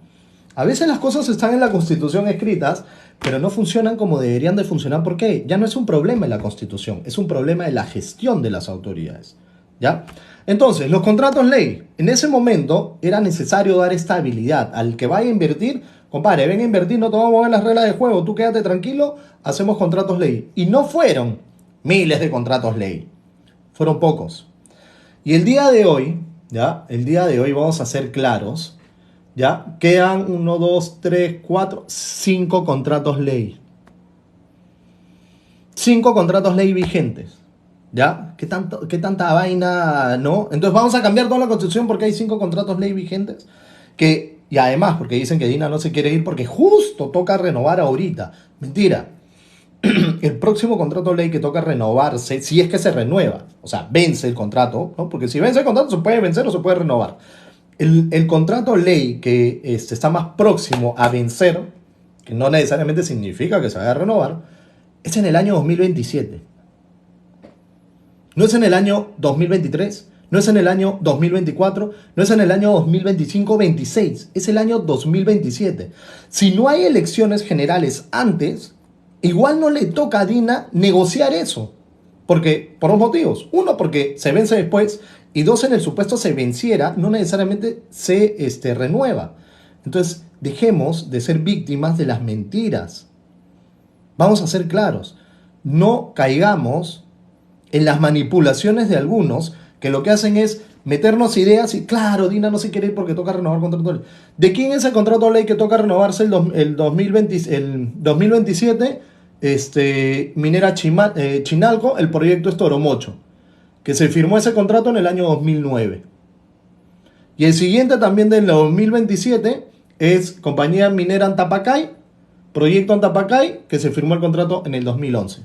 A veces las cosas están en la Constitución escritas, pero no funcionan como deberían de funcionar. ¿Por qué? Ya no es un problema en la Constitución, es un problema de la gestión de las autoridades. ¿Ya? Entonces, los contratos ley. En ese momento era necesario dar estabilidad. Al que vaya a invertir, compadre, ven a invertir, no te vamos a mover las reglas de juego, tú quédate tranquilo, hacemos contratos ley. Y no fueron miles de contratos ley, fueron pocos. Y el día de hoy, ¿ya? El día de hoy vamos a ser claros, ¿ya? Quedan 1, 2, 3, 4, 5 contratos ley. 5 contratos ley vigentes. ¿Ya? ¿Qué tanta vaina, no? Entonces vamos a cambiar toda la Constitución porque hay 5 contratos ley vigentes. Y además, porque dicen que Dina no se quiere ir porque justo toca renovar ahorita. Mentira. El próximo contrato ley que toca renovarse, si es que se renueva, o sea, vence el contrato, ¿no? Porque si vence el contrato se puede vencer o se puede renovar. El contrato ley que está más próximo a vencer, que no necesariamente significa que se vaya a renovar, es en el año 2027. No es en el año 2023, no es en el año 2024, no es en el año 2025-26, es el año 2027. Si no hay elecciones generales antes, igual no le toca a Dina negociar eso. Porque, por dos motivos. Uno, porque se vence después. Y dos, en el supuesto se venciera, no necesariamente se renueva. Entonces, dejemos de ser víctimas de las mentiras. Vamos a ser claros. No caigamos en las manipulaciones de algunos que lo que hacen es meternos ideas y claro, Dina no se quiere ir porque toca renovar contrato ley. ¿De quién es el contrato ley que toca renovarse el 2027? Minera Chinalco, el proyecto es Toromocho, que se firmó ese contrato en el año 2009. Y el siguiente también del 2027 es Compañía Minera Antapacay, proyecto Antapacay, que se firmó el contrato en el 2011.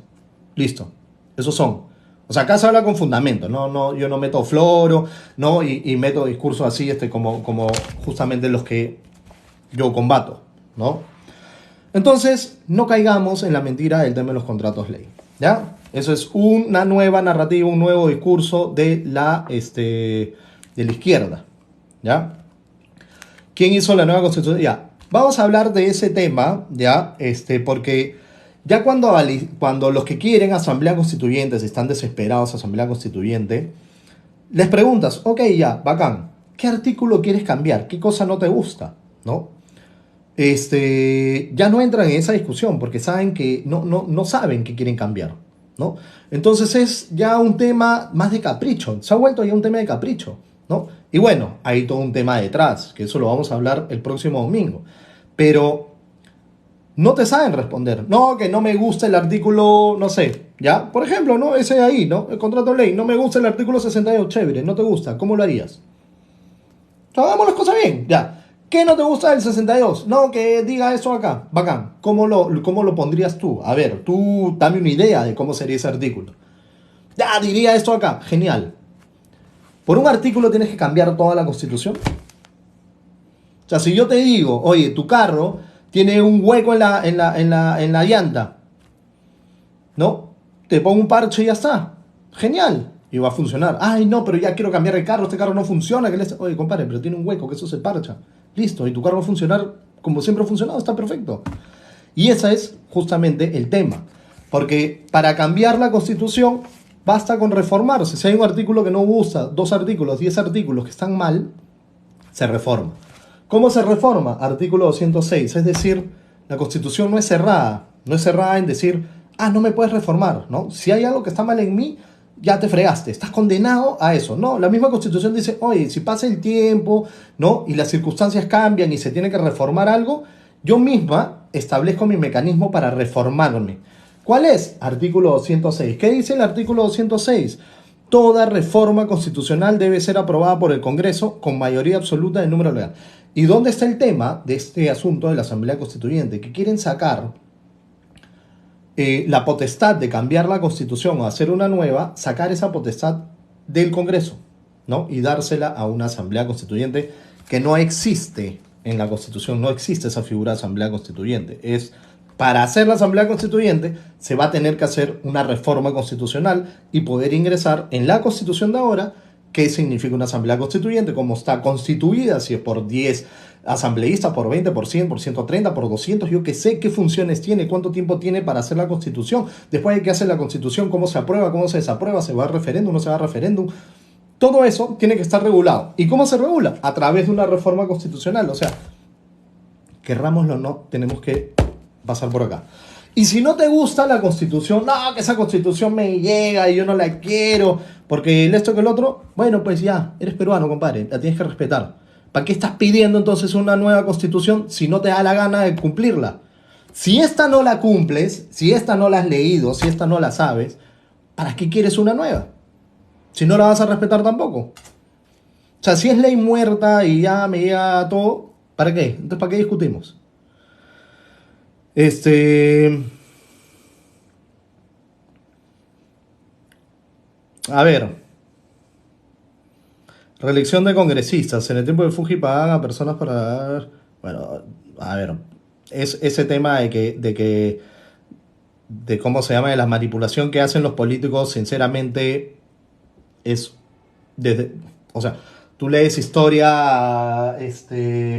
Listo, esos son. O sea, acá se habla con fundamento, no, yo no meto floro, ¿no? Y meto discursos así, como justamente los que yo combato, ¿no? Entonces, no caigamos en la mentira del tema de los contratos ley, ¿ya? Eso es una nueva narrativa, un nuevo discurso de la izquierda, ¿ya? ¿Quién hizo la nueva constitución? Ya, vamos a hablar de ese tema, ¿ya? Porque ya cuando los que quieren asamblea constituyente, si están desesperados asamblea constituyente, les preguntas, ok, ya, bacán, ¿qué artículo quieres cambiar? ¿Qué cosa no te gusta? ¿No? Ya no entran en esa discusión porque saben que no saben qué quieren cambiar, ¿no? Entonces es ya un tema más de capricho, se ha vuelto ya un tema de capricho, ¿no? Y bueno, hay todo un tema detrás, que eso lo vamos a hablar el próximo domingo, pero no te saben responder, no, que no me gusta el artículo, no sé, ¿ya? Por ejemplo, ¿no? Ese ahí, ¿no? El contrato de ley, no me gusta el artículo 62, chévere, no te gusta, ¿cómo lo harías? O sea, hagamos las cosas bien, ya. ¿Qué no te gusta del 62? No, que diga eso acá. Bacán. ¿Cómo lo pondrías tú? A ver, tú dame una idea de cómo sería ese artículo. Ya, diría esto acá. Genial. ¿Por un artículo tienes que cambiar toda la Constitución? O sea, si yo te digo, oye, tu carro tiene un hueco en la llanta, ¿no? Te pongo un parche y ya está. Genial. Y va a funcionar. Ay, no, pero ya quiero cambiar el carro. Este carro no funciona. Oye, compadre, pero tiene un hueco, que eso se parcha. Listo, y tu carro va a funcionar como siempre ha funcionado, está perfecto. Y ese es justamente el tema. Porque para cambiar la Constitución basta con reformarse. Si hay un artículo que no gusta, 2 artículos, 10 artículos que están mal, se reforma. ¿Cómo se reforma? Artículo 206. Es decir, la Constitución no es cerrada. No es cerrada en decir, no me puedes reformar, ¿no? Si hay algo que está mal en mí, ya te fregaste, estás condenado a eso, ¿no? La misma Constitución dice, oye, si pasa el tiempo, ¿no? Y las circunstancias cambian y se tiene que reformar algo, yo misma establezco mi mecanismo para reformarme. ¿Cuál es? Artículo 206. ¿Qué dice el artículo 206? Toda reforma constitucional debe ser aprobada por el Congreso con mayoría absoluta del número legal. ¿Y dónde está el tema de este asunto de la Asamblea Constituyente? Que quieren sacar la potestad de cambiar la Constitución o hacer una nueva, sacar esa potestad del Congreso. ¿no? Y dársela a una asamblea constituyente que no existe en la Constitución, no existe esa figura de asamblea constituyente. Para hacer la asamblea constituyente se va a tener que hacer una reforma constitucional y poder ingresar en la Constitución de ahora qué significa una asamblea constituyente, cómo está constituida, si es por 10 asambleístas, por 20, por 100, por 130, por 200, yo que sé qué funciones tiene, cuánto tiempo tiene para hacer la constitución. Después hay que hacer la constitución, cómo se aprueba, cómo se desaprueba, se va a referéndum, no se va a referéndum. Todo eso tiene que estar regulado. ¿Y cómo se regula? A través de una reforma constitucional. O sea, querrámoslo o no, tenemos que pasar por acá. Y si no te gusta la constitución, no, que esa constitución me llega y yo no la quiero, porque esto que el otro, bueno, pues ya, eres peruano, compadre, la tienes que respetar. ¿Para qué estás pidiendo entonces una nueva constitución si no te da la gana de cumplirla? Si esta no la cumples, si esta no la has leído, si esta no la sabes, ¿para qué quieres una nueva? Si no la vas a respetar tampoco. O sea, si es ley muerta y ya me llega todo, ¿para qué? Entonces, ¿para qué discutimos? A ver, reelección de congresistas. En el tiempo de Fuji pagan a personas para... Bueno, a ver, es ese tema de cómo se llama, de la manipulación que hacen los políticos, sinceramente, es desde... O sea, tú lees historia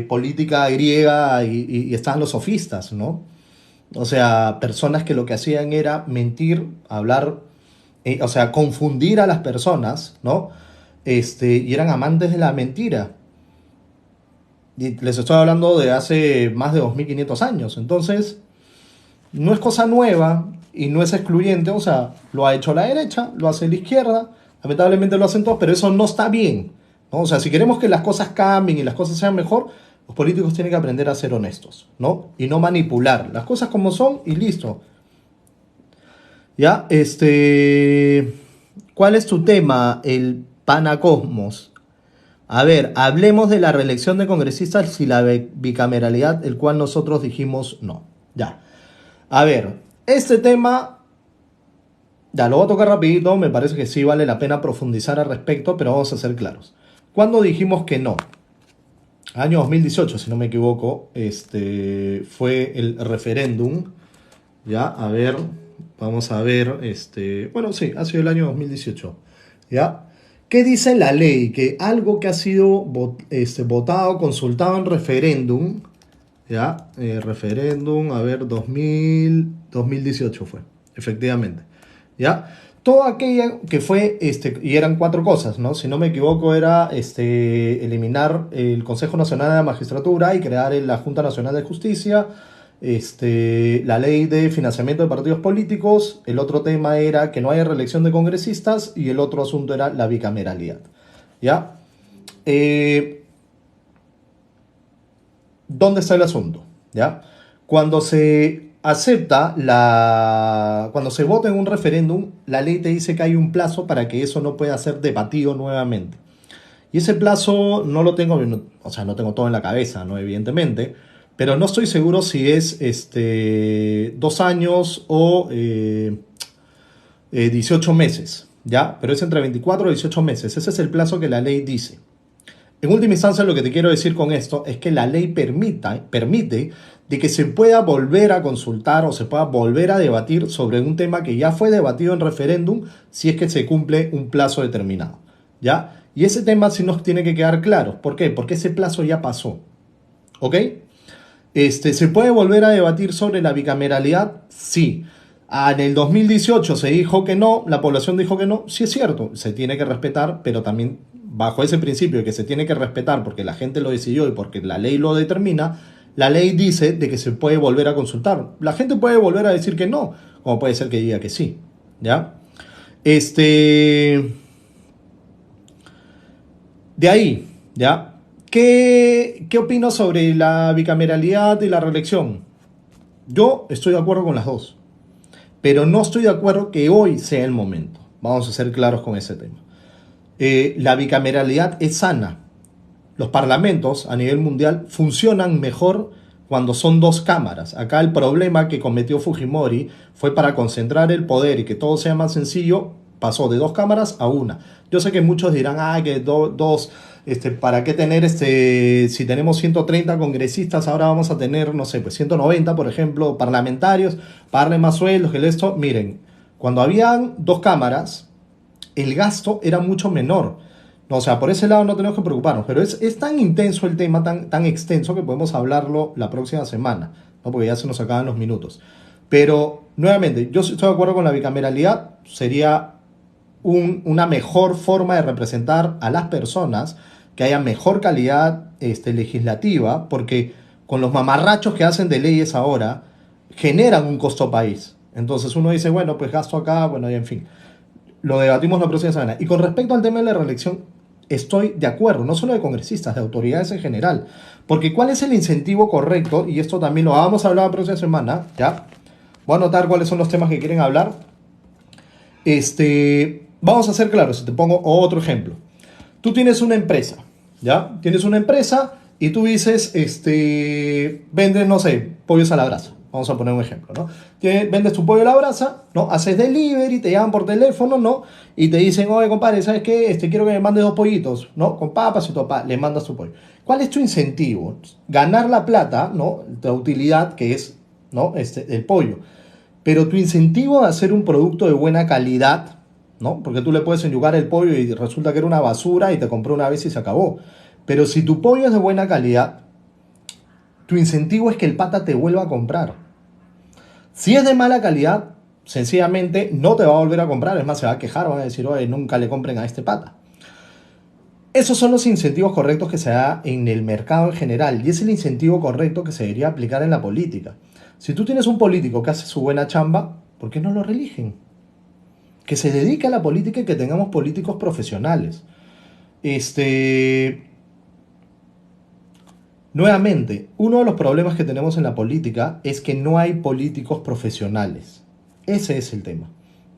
política griega y están los sofistas, ¿no? O sea, personas que lo que hacían era mentir, hablar, o sea, confundir a las personas, ¿no? Y eran amantes de la mentira. Y les estoy hablando de hace más de 2500 años. Entonces, no es cosa nueva y no es excluyente. O sea, lo ha hecho la derecha, lo hace la izquierda, lamentablemente lo hacen todos, pero eso no está bien, ¿no? O sea, si queremos que las cosas cambien y las cosas sean mejor, los políticos tienen que aprender a ser honestos, ¿no? Y no manipular las cosas como son y listo. Ya, ¿cuál es tu tema? El Panacosmos. A ver, hablemos de la reelección de congresistas y la bicameralidad, el cual nosotros dijimos no. Ya. A ver, este tema, ya lo voy a tocar rapidito, me parece que sí vale la pena profundizar al respecto, pero vamos a ser claros. ¿Cuándo dijimos que no? Año 2018, si no me equivoco, fue el referéndum. Ya, a ver, vamos a ver, bueno, sí, ha sido el año 2018. ¿Ya? ¿Qué dice la ley? Que algo que ha sido votado, consultado en referéndum, ¿ya? Referéndum, a ver, 2018 fue, efectivamente, ¿ya? Todo aquello que fue, y eran 4 cosas, ¿no? Si no me equivoco, era eliminar el Consejo Nacional de la Magistratura y crear la Junta Nacional de Justicia, la ley de financiamiento de partidos políticos. El otro tema era que no haya reelección de congresistas y el otro asunto era la bicameralidad, ¿ya? ¿Dónde está el asunto? ¿Ya? Cuando se cuando se vota en un referéndum, la ley te dice que hay un plazo para que eso no pueda ser debatido nuevamente. Y ese plazo no lo tengo, o sea, no tengo todo en la cabeza, ¿no? Evidentemente, pero no estoy seguro si es 2 años o 18 meses, ¿ya? Pero es entre 24 y 18 meses. Ese es el plazo que la ley dice. En última instancia, lo que te quiero decir con esto es que la ley permite de que se pueda volver a consultar o se pueda volver a debatir sobre un tema que ya fue debatido en referéndum si es que se cumple un plazo determinado, ¿ya? Y ese tema sí nos tiene que quedar claro. ¿Por qué? Porque ese plazo ya pasó, ¿ok? ¿Se puede volver a debatir sobre la bicameralidad? Sí. En el 2018 se dijo que no, la población dijo que no, sí es cierto, se tiene que respetar, pero también bajo ese principio de que se tiene que respetar porque la gente lo decidió y porque la ley lo determina, la ley dice de que se puede volver a consultar. La gente puede volver a decir que no, como puede ser que diga que sí, ¿ya? De ahí, ¿ya? ¿Qué opino sobre la bicameralidad y la reelección? Yo estoy de acuerdo con las dos, pero no estoy de acuerdo que hoy sea el momento. Vamos a ser claros con ese tema. La bicameralidad es sana. Los parlamentos a nivel mundial funcionan mejor cuando son 2 cámaras. Acá el problema que cometió Fujimori fue para concentrar el poder y que todo sea más sencillo, pasó de 2 cámaras a una. Yo sé que muchos dirán, que dos, ¿para qué tener si tenemos 130 congresistas, ahora vamos a tener, no sé, pues 190, por ejemplo, parlamentarios, para darle más sueldos que esto? Miren, cuando habían 2 cámaras, el gasto era mucho menor. No, o sea, por ese lado no tenemos que preocuparnos, pero es tan intenso el tema, tan extenso, que podemos hablarlo la próxima semana, ¿no? Porque ya se nos acaban los minutos. Pero, nuevamente, yo estoy de acuerdo con la bicameralidad, sería una mejor forma de representar a las personas, que haya mejor calidad legislativa, porque con los mamarrachos que hacen de leyes ahora, generan un costo país. Entonces uno dice, bueno, pues gasto acá, bueno, y en fin. Lo debatimos la próxima semana. Y con respecto al tema de la reelección, estoy de acuerdo, no solo de congresistas, de autoridades en general. Porque ¿cuál es el incentivo correcto? Y esto también lo vamos a hablar la próxima semana, ¿ya? Voy a anotar cuáles son los temas que quieren hablar. Vamos a ser claros, si te pongo otro ejemplo. Tú tienes una empresa, ¿ya? Tienes una empresa y tú dices, vendes, no sé, pollos a la brasa. Vamos a poner un ejemplo, ¿no? Vendes tu pollo a la brasa, ¿no? Haces delivery, te llaman por teléfono, ¿no? Y te dicen, oye, compadre, ¿sabes qué? Quiero que me mandes 2 pollitos, ¿no? Con papas y todo, le mandas tu pollo. ¿Cuál es tu incentivo? Ganar la plata, ¿no? La utilidad que es, ¿no? El pollo. Pero tu incentivo de hacer un producto de buena calidad, ¿no? Porque tú le puedes enyugar el pollo y resulta que era una basura y te compró una vez y se acabó. Pero si tu pollo es de buena calidad, tu incentivo es que el pata te vuelva a comprar. Si es de mala calidad, sencillamente no te va a volver a comprar. Es más, se va a quejar, va a decir, oye, nunca le compren a este pata. Esos son los incentivos correctos que se da en el mercado en general y es el incentivo correcto que se debería aplicar en la política. Si tú tienes un político que hace su buena chamba, ¿por qué no lo reeligen? Que se dedique a la política y que tengamos políticos profesionales. Nuevamente, uno de los problemas que tenemos en la política es que no hay políticos profesionales. Ese es el tema,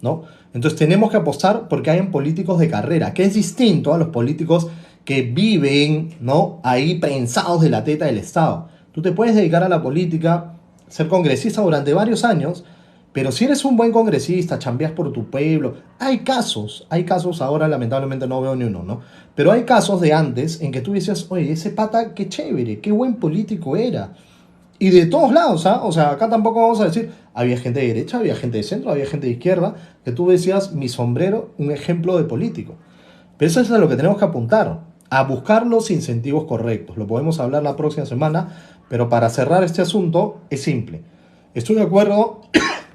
¿no? Entonces tenemos que apostar porque hayan políticos de carrera, que es distinto a los políticos que viven, ¿no? Ahí prensados de la teta del Estado. Tú te puedes dedicar a la política, ser congresista durante varios años, pero si eres un buen congresista, chambeas por tu pueblo, hay casos, ahora lamentablemente no veo ni uno, ¿no? Pero hay casos de antes en que tú dices, oye, ese pata, qué chévere, qué buen político era. Y de todos lados, ¿ah? O sea, acá tampoco vamos a decir, había gente de derecha, había gente de centro, había gente de izquierda, que tú decías, mi sombrero, un ejemplo de político. Pero eso es a lo que tenemos que apuntar, a buscar los incentivos correctos. Lo podemos hablar la próxima semana, pero para cerrar este asunto es simple. ¿Estoy de acuerdo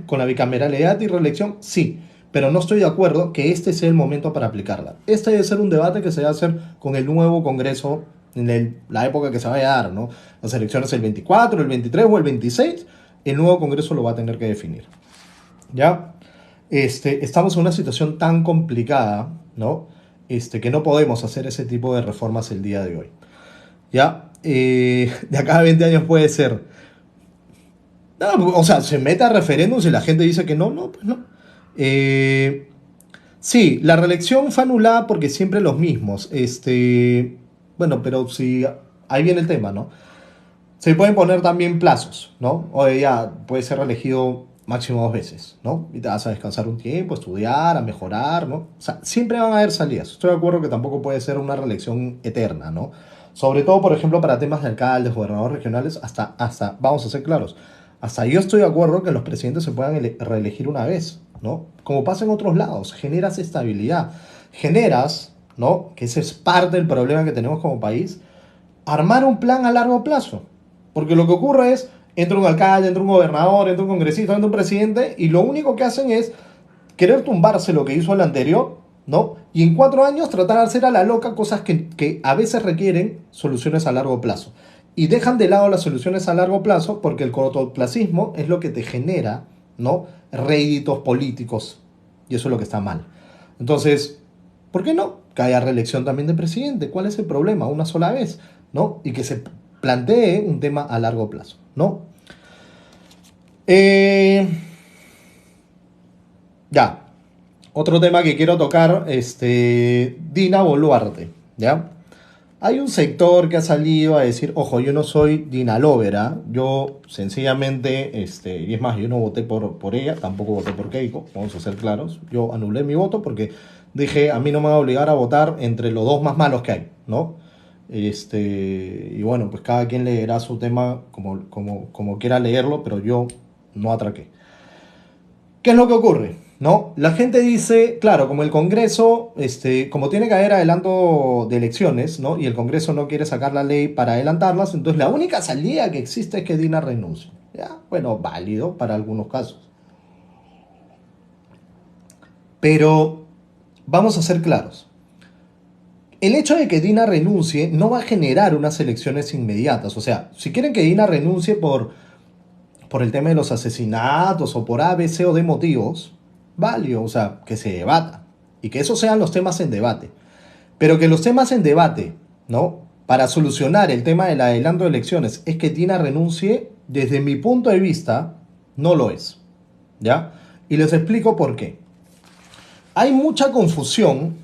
con la bicameralidad y reelección? Sí, pero no estoy de acuerdo que este sea el momento para aplicarla. Este debe ser un debate que se va a hacer con el nuevo Congreso en la época que se vaya a dar, ¿no? Las elecciones el 24, el 23 o el 26, el nuevo Congreso lo va a tener que definir. ¿Ya? Estamos en una situación tan complicada, ¿no? Que no podemos hacer ese tipo de reformas el día de hoy. ¿Ya? De acá a 20 años puede ser. No, o sea, se mete a referéndum y la gente dice que no, no, pues no. Sí, la reelección fue anulada porque siempre los mismos. Bueno, pero si ahí viene el tema, ¿no? Se pueden poner también plazos, ¿no? O ya puede ser reelegido máximo 2 veces, ¿no? Y te vas a descansar un tiempo, a estudiar, a mejorar, ¿no? O sea, siempre van a haber salidas. Estoy de acuerdo que tampoco puede ser una reelección eterna, ¿no? Sobre todo, por ejemplo, para temas de alcaldes, gobernadores regionales, vamos a ser claros, hasta yo estoy de acuerdo que los presidentes se puedan reelegir una vez, ¿no? Como pasa en otros lados, generas estabilidad, generas, ¿no? Que ese es parte del problema que tenemos como país, armar un plan a largo plazo. Porque lo que ocurre es, entra un alcalde, entra un gobernador, entra un congresista, entra un presidente, y lo único que hacen es querer tumbarse lo que hizo el anterior, ¿no? Y en 4 años tratar de hacer a la loca cosas que a veces requieren soluciones a largo plazo. Y dejan de lado las soluciones a largo plazo porque el cortoplacismo es lo que te genera, ¿no? Réditos políticos. Y eso es lo que está mal. Entonces, ¿por qué no? Que haya reelección también de presidente. ¿Cuál es el problema? Una sola vez, ¿no? Y que se plantee un tema a largo plazo, ¿no? Ya. Otro tema que quiero tocar, Dina Boluarte, ¿ya? Hay un sector que ha salido a decir, ojo, yo no soy Dina Lover, ¿ah? Yo sencillamente, y es más, yo no voté por ella, tampoco voté por Keiko, vamos a ser claros. Yo anulé mi voto porque dije, a mí no me va a obligar a votar entre los dos más malos que hay, ¿no? Y bueno, pues cada quien leerá su tema como quiera leerlo, pero yo no atraqué. ¿Qué es lo que ocurre? ¿No? La gente dice, claro, como el Congreso, como tiene que haber adelanto de elecciones, ¿no? Y el Congreso no quiere sacar la ley para adelantarlas, entonces la única salida que existe es que Dina renuncie. ¿Ya? Bueno, válido para algunos casos. Pero vamos a ser claros. El hecho de que Dina renuncie no va a generar unas elecciones inmediatas. O sea, si quieren que Dina renuncie por el tema de los asesinatos o por A, B, C o D motivos, válido, o sea, que se debata y que esos sean los temas en debate. Pero que los temas en debate, ¿no? Para solucionar el tema del adelanto de elecciones es que Dina renuncie, desde mi punto de vista, no lo es. ¿Ya? Y les explico por qué. Hay mucha confusión,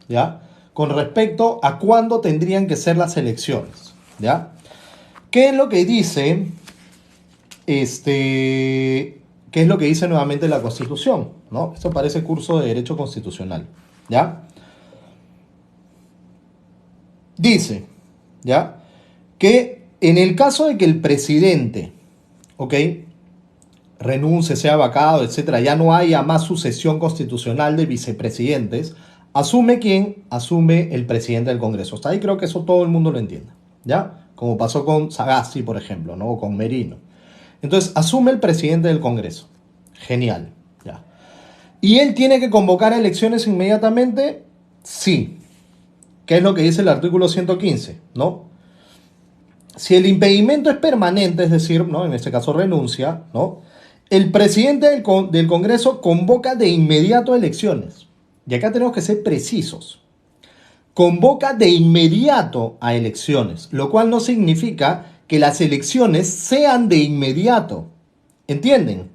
¿ya? Con respecto a cuándo tendrían que ser las elecciones, ¿ya? ¿Qué es lo que dice qué es lo que dice nuevamente la Constitución? ¿No? Esto parece curso de Derecho Constitucional, ¿ya? Dice, ¿ya? Que en el caso de que el presidente, ¿ok? Renuncie, sea vacado, etcétera, ya no haya más sucesión constitucional de vicepresidentes, ¿asume quién? Asume el presidente del Congreso. Hasta ahí creo que eso todo el mundo lo entiende, ¿ya? Como pasó con Sagasti, por ejemplo, ¿no? O con Merino. Entonces, asume el presidente del Congreso. Genial, ya. ¿Y él tiene que convocar a elecciones inmediatamente? Sí. ¿Qué es lo que dice el artículo 115? ¿No? Si el impedimento es permanente, es decir, ¿no? En este caso renuncia, ¿no? El presidente del Congreso convoca de inmediato elecciones. Y acá tenemos que ser precisos. Convoca de inmediato a elecciones, lo cual no significa que las elecciones sean de inmediato. ¿Entienden?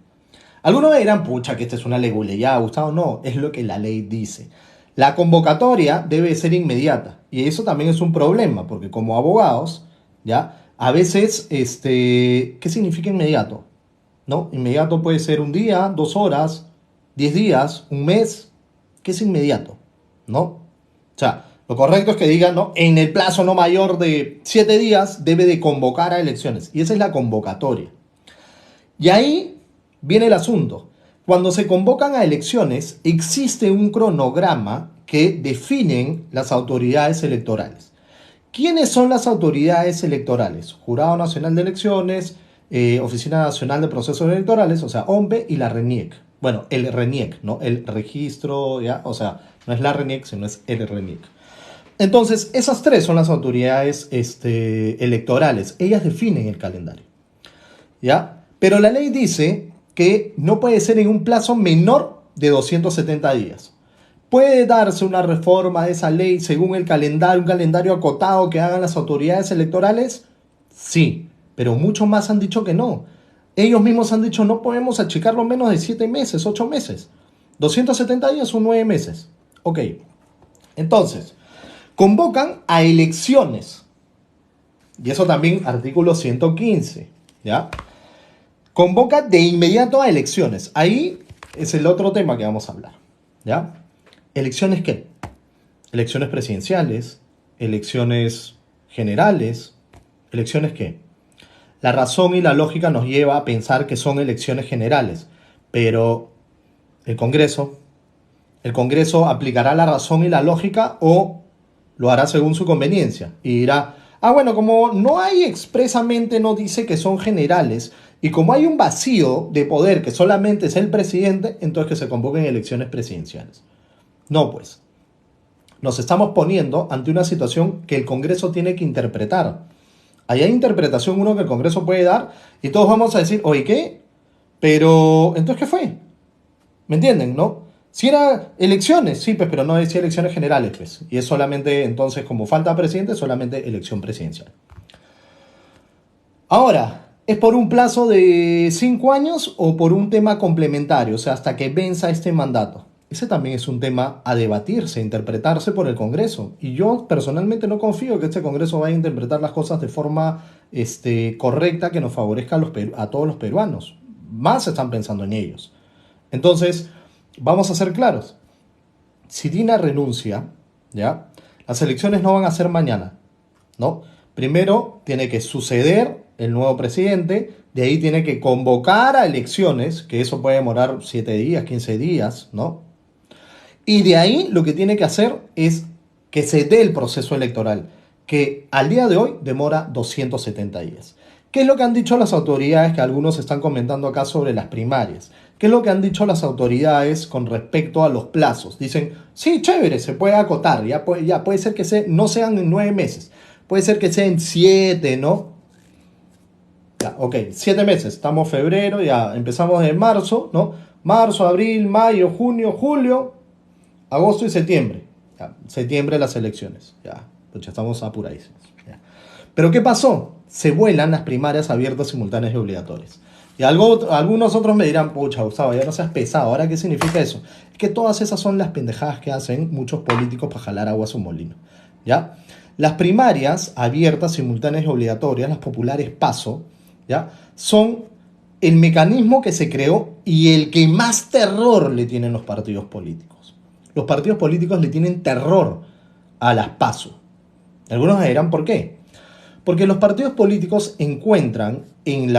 Algunos me dirán, pucha, que esta es una leguleya, Gustavo. No, es lo que la ley dice. La convocatoria debe ser inmediata. Y eso también es un problema, porque como abogados, ¿ya? A veces, ¿qué significa inmediato? ¿No? Inmediato puede ser un día, 2 horas, 10 días, un mes. ¿Qué es inmediato? ¿No? O sea, lo correcto es que digan, ¿no? En el plazo no mayor de 7 días debe de convocar a elecciones. Y esa es la convocatoria. Y ahí viene el asunto. Cuando se convocan a elecciones, existe un cronograma que definen las autoridades electorales. ¿Quiénes son las autoridades electorales? Jurado Nacional de Elecciones, Oficina Nacional de Procesos Electorales, o sea, OMPE y la RENIEC. Bueno, el RENIEC, ¿no? El registro, ¿ya? O sea, no es la RENIEC, sino es el RENIEC. Entonces, esas tres son las autoridades electorales. Ellas definen el calendario, ¿ya? Pero la ley dice que no puede ser en un plazo menor de 270 días. ¿Puede darse una reforma de esa ley según el calendario, un calendario acotado que hagan las autoridades electorales? Sí, pero muchos más han dicho que no. Ellos mismos han dicho no podemos achicarlo menos de 7 meses, 8 meses. 270 días son 9 meses. Ok, entonces, convocan a elecciones. Y eso también, artículo 115, ¿ya? Convoca de inmediato a elecciones. Ahí es el otro tema que vamos a hablar, ¿ya? ¿Elecciones qué? Elecciones presidenciales, elecciones generales, elecciones qué. La razón y la lógica nos lleva a pensar que son elecciones generales, pero el Congreso aplicará la razón y la lógica o lo hará según su conveniencia y dirá, bueno, como no hay expresamente, no dice que son generales y como hay un vacío de poder que solamente es el presidente, entonces que se convoquen elecciones presidenciales. No, pues, nos estamos poniendo ante una situación que el Congreso tiene que interpretar. Ahí hay interpretación uno que el Congreso puede dar y todos vamos a decir, oye, ¿qué? Pero, ¿entonces qué fue? ¿Me entienden, no? Si era elecciones, sí, pues, pero no decía elecciones generales, pues. Y es solamente, entonces, como falta presidente, solamente elección presidencial. Ahora, ¿es por un plazo de 5 años o por un tema complementario? O sea, hasta que venza este mandato. ese también es un tema a debatirse, a interpretarse por el Congreso. Y yo personalmente no confío que este Congreso vaya a interpretar las cosas de forma correcta que nos favorezca a todos los peruanos. Más están pensando en ellos. Entonces, vamos a ser claros. Si Dina renuncia, ¿ya? Las elecciones no van a ser mañana, ¿no? Primero tiene que suceder el nuevo presidente, de ahí tiene que convocar a elecciones, que eso puede demorar 7 días, 15 días, ¿no? Y de ahí lo que tiene que hacer es que se dé el proceso electoral, que al día de hoy demora 270 días. ¿Qué es lo que han dicho las autoridades que algunos están comentando acá sobre las primarias? ¿Qué es lo que han dicho las autoridades con respecto a los plazos? Dicen, sí, chévere, se puede acotar, ya puede ser que no sean en 9 meses, puede ser que sean 7, ¿no? Ya, ok, 7 meses, estamos febrero, ya empezamos en marzo, ¿no? Marzo, abril, mayo, junio, julio, agosto y septiembre. Ya, septiembre las elecciones. Ya, pues ya estamos apuradísimos. Ya. Pero ¿qué pasó? Se vuelan las primarias abiertas, simultáneas y obligatorias. Y algunos otros me dirán, pucha, Gustavo, ya no seas pesado. ¿Ahora qué significa eso? Es que todas esas son las pendejadas que hacen muchos políticos para jalar agua a su molino. ¿Ya? Las primarias abiertas, simultáneas y obligatorias, las populares PASO, ¿ya? Son el mecanismo que se creó y el que más terror le tienen los partidos políticos. Los partidos políticos le tienen terror a las PASO. Algunos me dirán por qué. Porque los partidos políticos encuentran en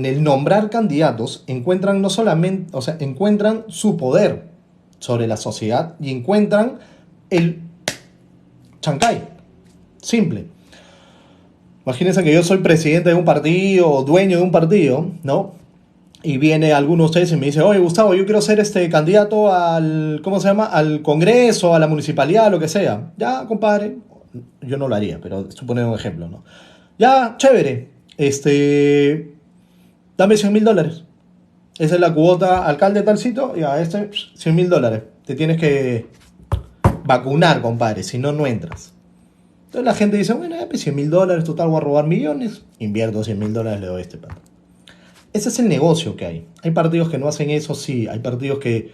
el nombrar candidatos, encuentran no solamente, o sea, encuentran su poder sobre la sociedad y encuentran el chancay. Simple. Imagínense que yo soy presidente de un partido, dueño de un partido, ¿no? Y viene alguno de ustedes y me dice, oye, Gustavo, yo quiero ser candidato al, ¿cómo se llama? Al Congreso, a la municipalidad, lo que sea. Ya, compadre, yo no lo haría, pero supone un ejemplo, ¿no? Ya, chévere, dame $100,000. Esa es la cuota, alcalde de tal sitio, ya, $100,000. Te tienes que vacunar, compadre, si no, no entras. Entonces la gente dice, bueno, pues $100,000, total, voy a robar millones, invierto $100,000, le doy pato. Ese es el negocio que hay. Hay partidos que no hacen eso, sí. Hay partidos que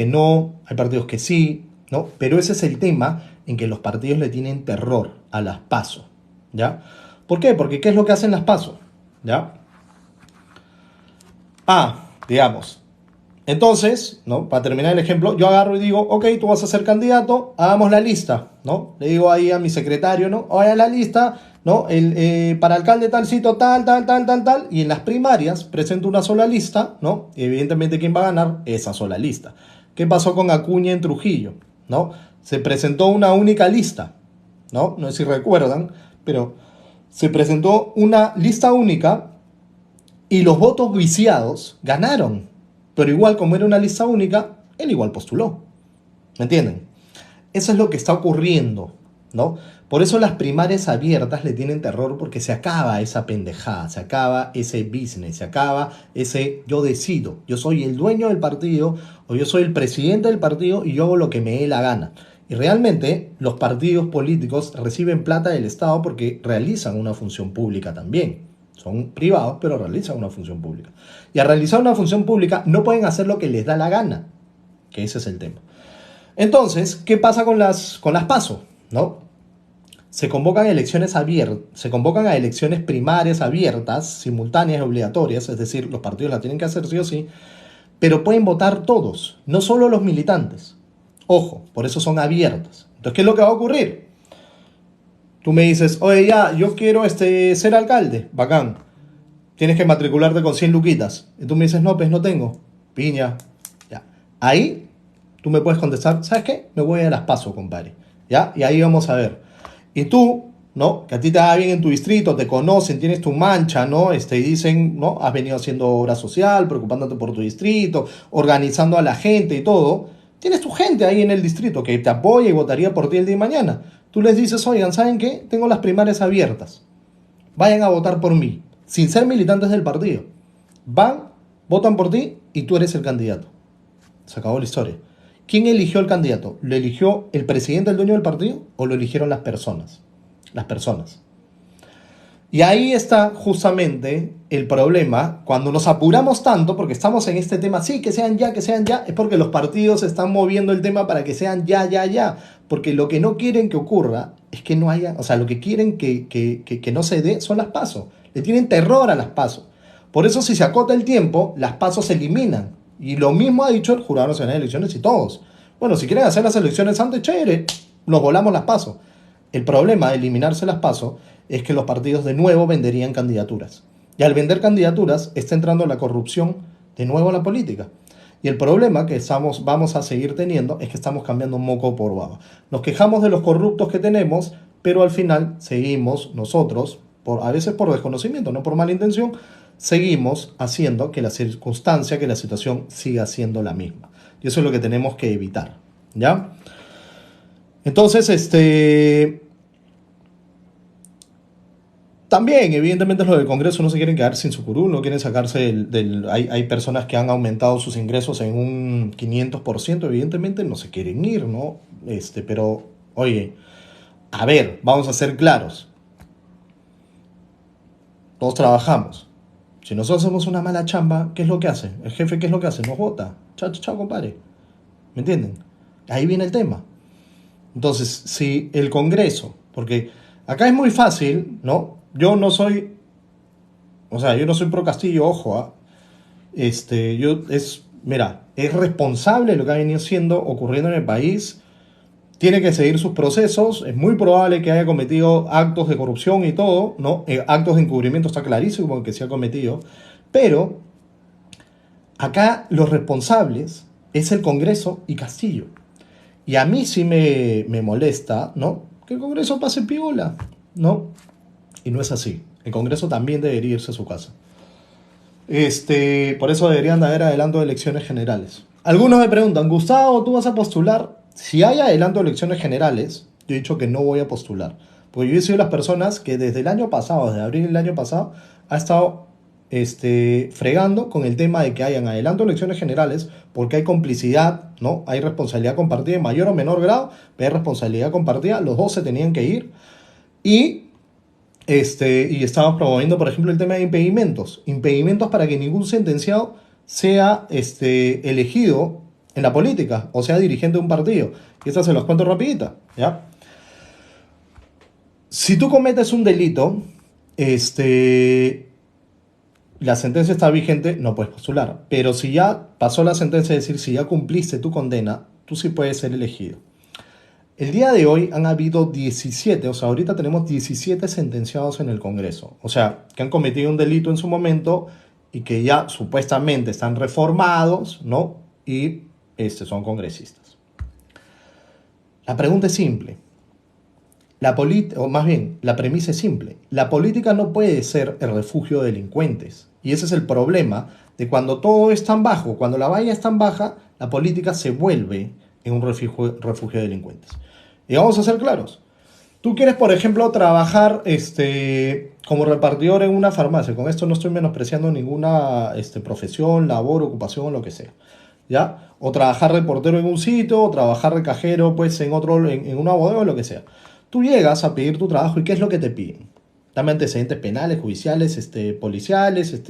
no. Hay partidos que sí, ¿no? Pero ese es el tema en que los partidos le tienen terror a las PASO, ¿ya? ¿Por qué? Porque ¿qué es lo que hacen las PASO? ¿Ya? Digamos. Entonces, ¿no? Para terminar el ejemplo, yo agarro y digo, ok, tú vas a ser candidato, hagamos la lista, ¿no? Le digo ahí a mi secretario, ¿no? Vaya la lista, ¿no? Para alcalde tal sitio, tal, y en las primarias presento una sola lista, ¿no? Y evidentemente, ¿quién va a ganar? Esa sola lista. ¿Qué pasó con Acuña en Trujillo? ¿No? Se presentó una única lista, ¿no? No sé si recuerdan, pero se presentó una lista única y los votos viciados ganaron. Pero igual, como era una lista única, él igual postuló. ¿Me entienden? Eso es lo que está ocurriendo, ¿no? Por eso las primarias abiertas le tienen terror, porque se acaba esa pendejada, se acaba ese business, se acaba ese yo decido, yo soy el dueño del partido o yo soy el presidente del partido y yo hago lo que me dé la gana. Y realmente los partidos políticos reciben plata del Estado porque realizan una función pública también. Son privados, pero realizan una función pública. Y al realizar una función pública no pueden hacer lo que les da la gana, que ese es el tema. Entonces, ¿qué pasa con las PASO? ¿No? Se convocan elecciones abiertas, se convocan a elecciones primarias abiertas, simultáneas y obligatorias, es decir, los partidos la tienen que hacer sí o sí, pero pueden votar todos, no solo los militantes. Ojo, por eso son abiertas. Entonces, ¿qué es lo que va a ocurrir? Tú me dices, oye, ya, yo quiero ser alcalde, bacán. Tienes que matricularte con 100 luquitas. Y tú me dices, no, pues no tengo. Piña. Ya. Ahí tú me puedes contestar, ¿sabes qué? Me voy a las PASO, compadre. ¿Ya? Y ahí vamos a ver. Y tú, ¿no? Que a ti te va bien en tu distrito, te conocen, tienes tu mancha, ¿no? Y dicen, ¿no? Has venido haciendo obra social, preocupándote por tu distrito, organizando a la gente y todo. Tienes tu gente ahí en el distrito que te apoya y votaría por ti el día de mañana. Tú les dices, oigan, ¿saben qué? Tengo las primarias abiertas. Vayan a votar por mí, sin ser militantes del partido. Van, votan por ti y tú eres el candidato. Se acabó la historia. ¿Quién eligió el candidato? ¿Lo eligió el presidente, el dueño del partido? ¿O lo eligieron las personas? Las personas. Y ahí está justamente el problema, cuando nos apuramos tanto, porque estamos en este tema, sí, que sean ya, es porque los partidos están moviendo el tema para que sean ya, ya, ya, porque lo que no quieren que ocurra es que no haya, o sea, lo que quieren que no se dé son las PASO, le tienen terror a las PASO. Por eso si se acota el tiempo, las PASO se eliminan. Y lo mismo ha dicho el Jurado Nacional de Elecciones y todos. Bueno, si quieren hacer las elecciones antes, chévere, nos volamos las PASO. El problema de eliminarse las PASO es que los partidos de nuevo venderían candidaturas. Y al vender candidaturas está entrando la corrupción de nuevo a la política. Y el problema que vamos a seguir teniendo es que estamos cambiando moco por baba. Nos quejamos de los corruptos que tenemos, pero al final seguimos nosotros, a veces por desconocimiento, no por mala intención, seguimos haciendo que la circunstancia, que la situación siga siendo la misma. Y eso es lo que tenemos que evitar. ¿Ya? Entonces, también, evidentemente, los del Congreso no se quieren quedar sin su curul, no quieren sacarse hay personas que han aumentado sus ingresos en un 500%, evidentemente no se quieren ir, ¿no? Pero, oye, a ver, vamos a ser claros. Todos trabajamos. Si nosotros hacemos una mala chamba, ¿qué es lo que hace? El jefe, ¿qué es lo que hace? Nos vota. Chao, chao, chao, compadre. ¿Me entienden? Ahí viene el tema. Entonces, si el Congreso, porque acá es muy fácil, ¿no? Yo no soy pro Castillo, ojo, mira, es responsable de lo que ha venido ocurriendo en el país, tiene que seguir sus procesos, es muy probable que haya cometido actos de corrupción y todo, ¿no? Actos de encubrimiento está clarísimo que se ha cometido, pero acá los responsables es el Congreso y Castillo. Y a mí sí me molesta, ¿no? Que el Congreso pase piola, ¿no? Y no es así. El Congreso también debería irse a su casa. Por eso deberían de haber adelanto de elecciones generales. Algunos me preguntan, Gustavo, ¿tú vas a postular? Si hay adelanto de elecciones generales, yo he dicho que no voy a postular. Porque yo he sido las personas que desde el año pasado, desde abril del año pasado, ha estado fregando con el tema de que hayan adelanto de elecciones generales, porque hay complicidad, ¿no? Hay responsabilidad compartida en mayor o menor grado, pero hay responsabilidad compartida, los dos se tenían que ir. Y estamos promoviendo, por ejemplo, el tema de impedimentos. Impedimentos para que ningún sentenciado sea elegido en la política o sea dirigente de un partido. Y esto se los cuento rapidita, ¿ya? Si tú cometes un delito, la sentencia está vigente, no puedes postular. Pero si ya pasó la sentencia, es decir, si ya cumpliste tu condena, tú sí puedes ser elegido. El día de hoy han habido 17, o sea, ahorita tenemos 17 sentenciados en el Congreso. O sea, que han cometido un delito en su momento y que ya supuestamente están reformados, ¿no? Y son congresistas. La pregunta es simple. O más bien, la premisa es simple. La política no puede ser el refugio de delincuentes. Y ese es el problema de cuando todo es tan bajo, cuando la valla es tan baja, la política se vuelve en un refugio de delincuentes. Y vamos a ser claros. Tú quieres, por ejemplo, trabajar como repartidor en una farmacia. Con esto no estoy menospreciando ninguna profesión, labor, ocupación o lo que sea. ¿Ya? O trabajar de portero en un sitio, o trabajar de cajero pues, en una bodega o lo que sea. Tú llegas a pedir tu trabajo y ¿qué es lo que te piden? Dame antecedentes penales, judiciales, policiales,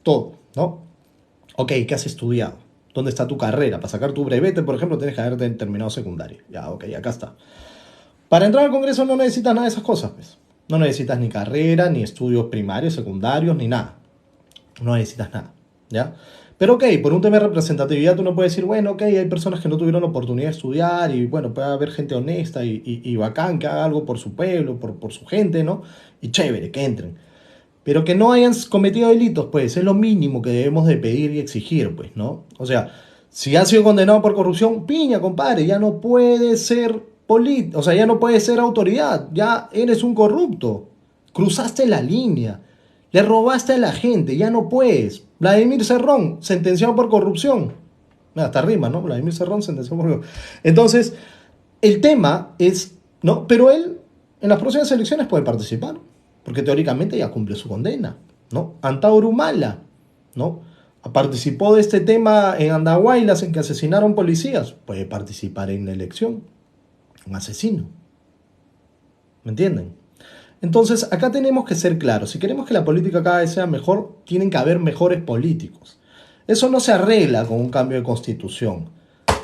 todo, ¿no? Ok, ¿qué has estudiado? ¿Dónde está tu carrera? Para sacar tu brevete, por ejemplo, tienes que haber terminado secundaria. Ya, ok, acá está. Para entrar al Congreso no necesitas nada de esas cosas, pues. No necesitas ni carrera, ni estudios primarios, secundarios, ni nada. No necesitas nada, ¿ya? Pero ok, por un tema de representatividad tú no puedes decir, bueno, ok, hay personas que no tuvieron la oportunidad de estudiar y bueno, puede haber gente honesta y bacán que haga algo por su pueblo, por su gente, ¿no? Y chévere, que entren. Pero que no hayan cometido delitos, pues es lo mínimo que debemos de pedir y exigir, pues, ¿no? O sea, si has sido condenado por corrupción, piña, compadre, ya no puedes ser o sea, ya no puedes ser autoridad, ya eres un corrupto. Cruzaste la línea, le robaste a la gente, ya no puedes. Vladimir Cerrón, sentenciado por corrupción. Hasta rima, ¿no? Vladimir Cerrón, sentenciado por corrupción. Entonces, el tema es, ¿no? Pero él en las próximas elecciones puede participar, porque teóricamente ya cumplió su condena, ¿no? Antauro Humala, ¿no? Participó de este tema en Andahuaylas en que asesinaron policías, puede participar en la elección. Un asesino. ¿Me entienden? Entonces, acá tenemos que ser claros. Si queremos que la política cada vez sea mejor, tienen que haber mejores políticos. Eso no se arregla con un cambio de constitución.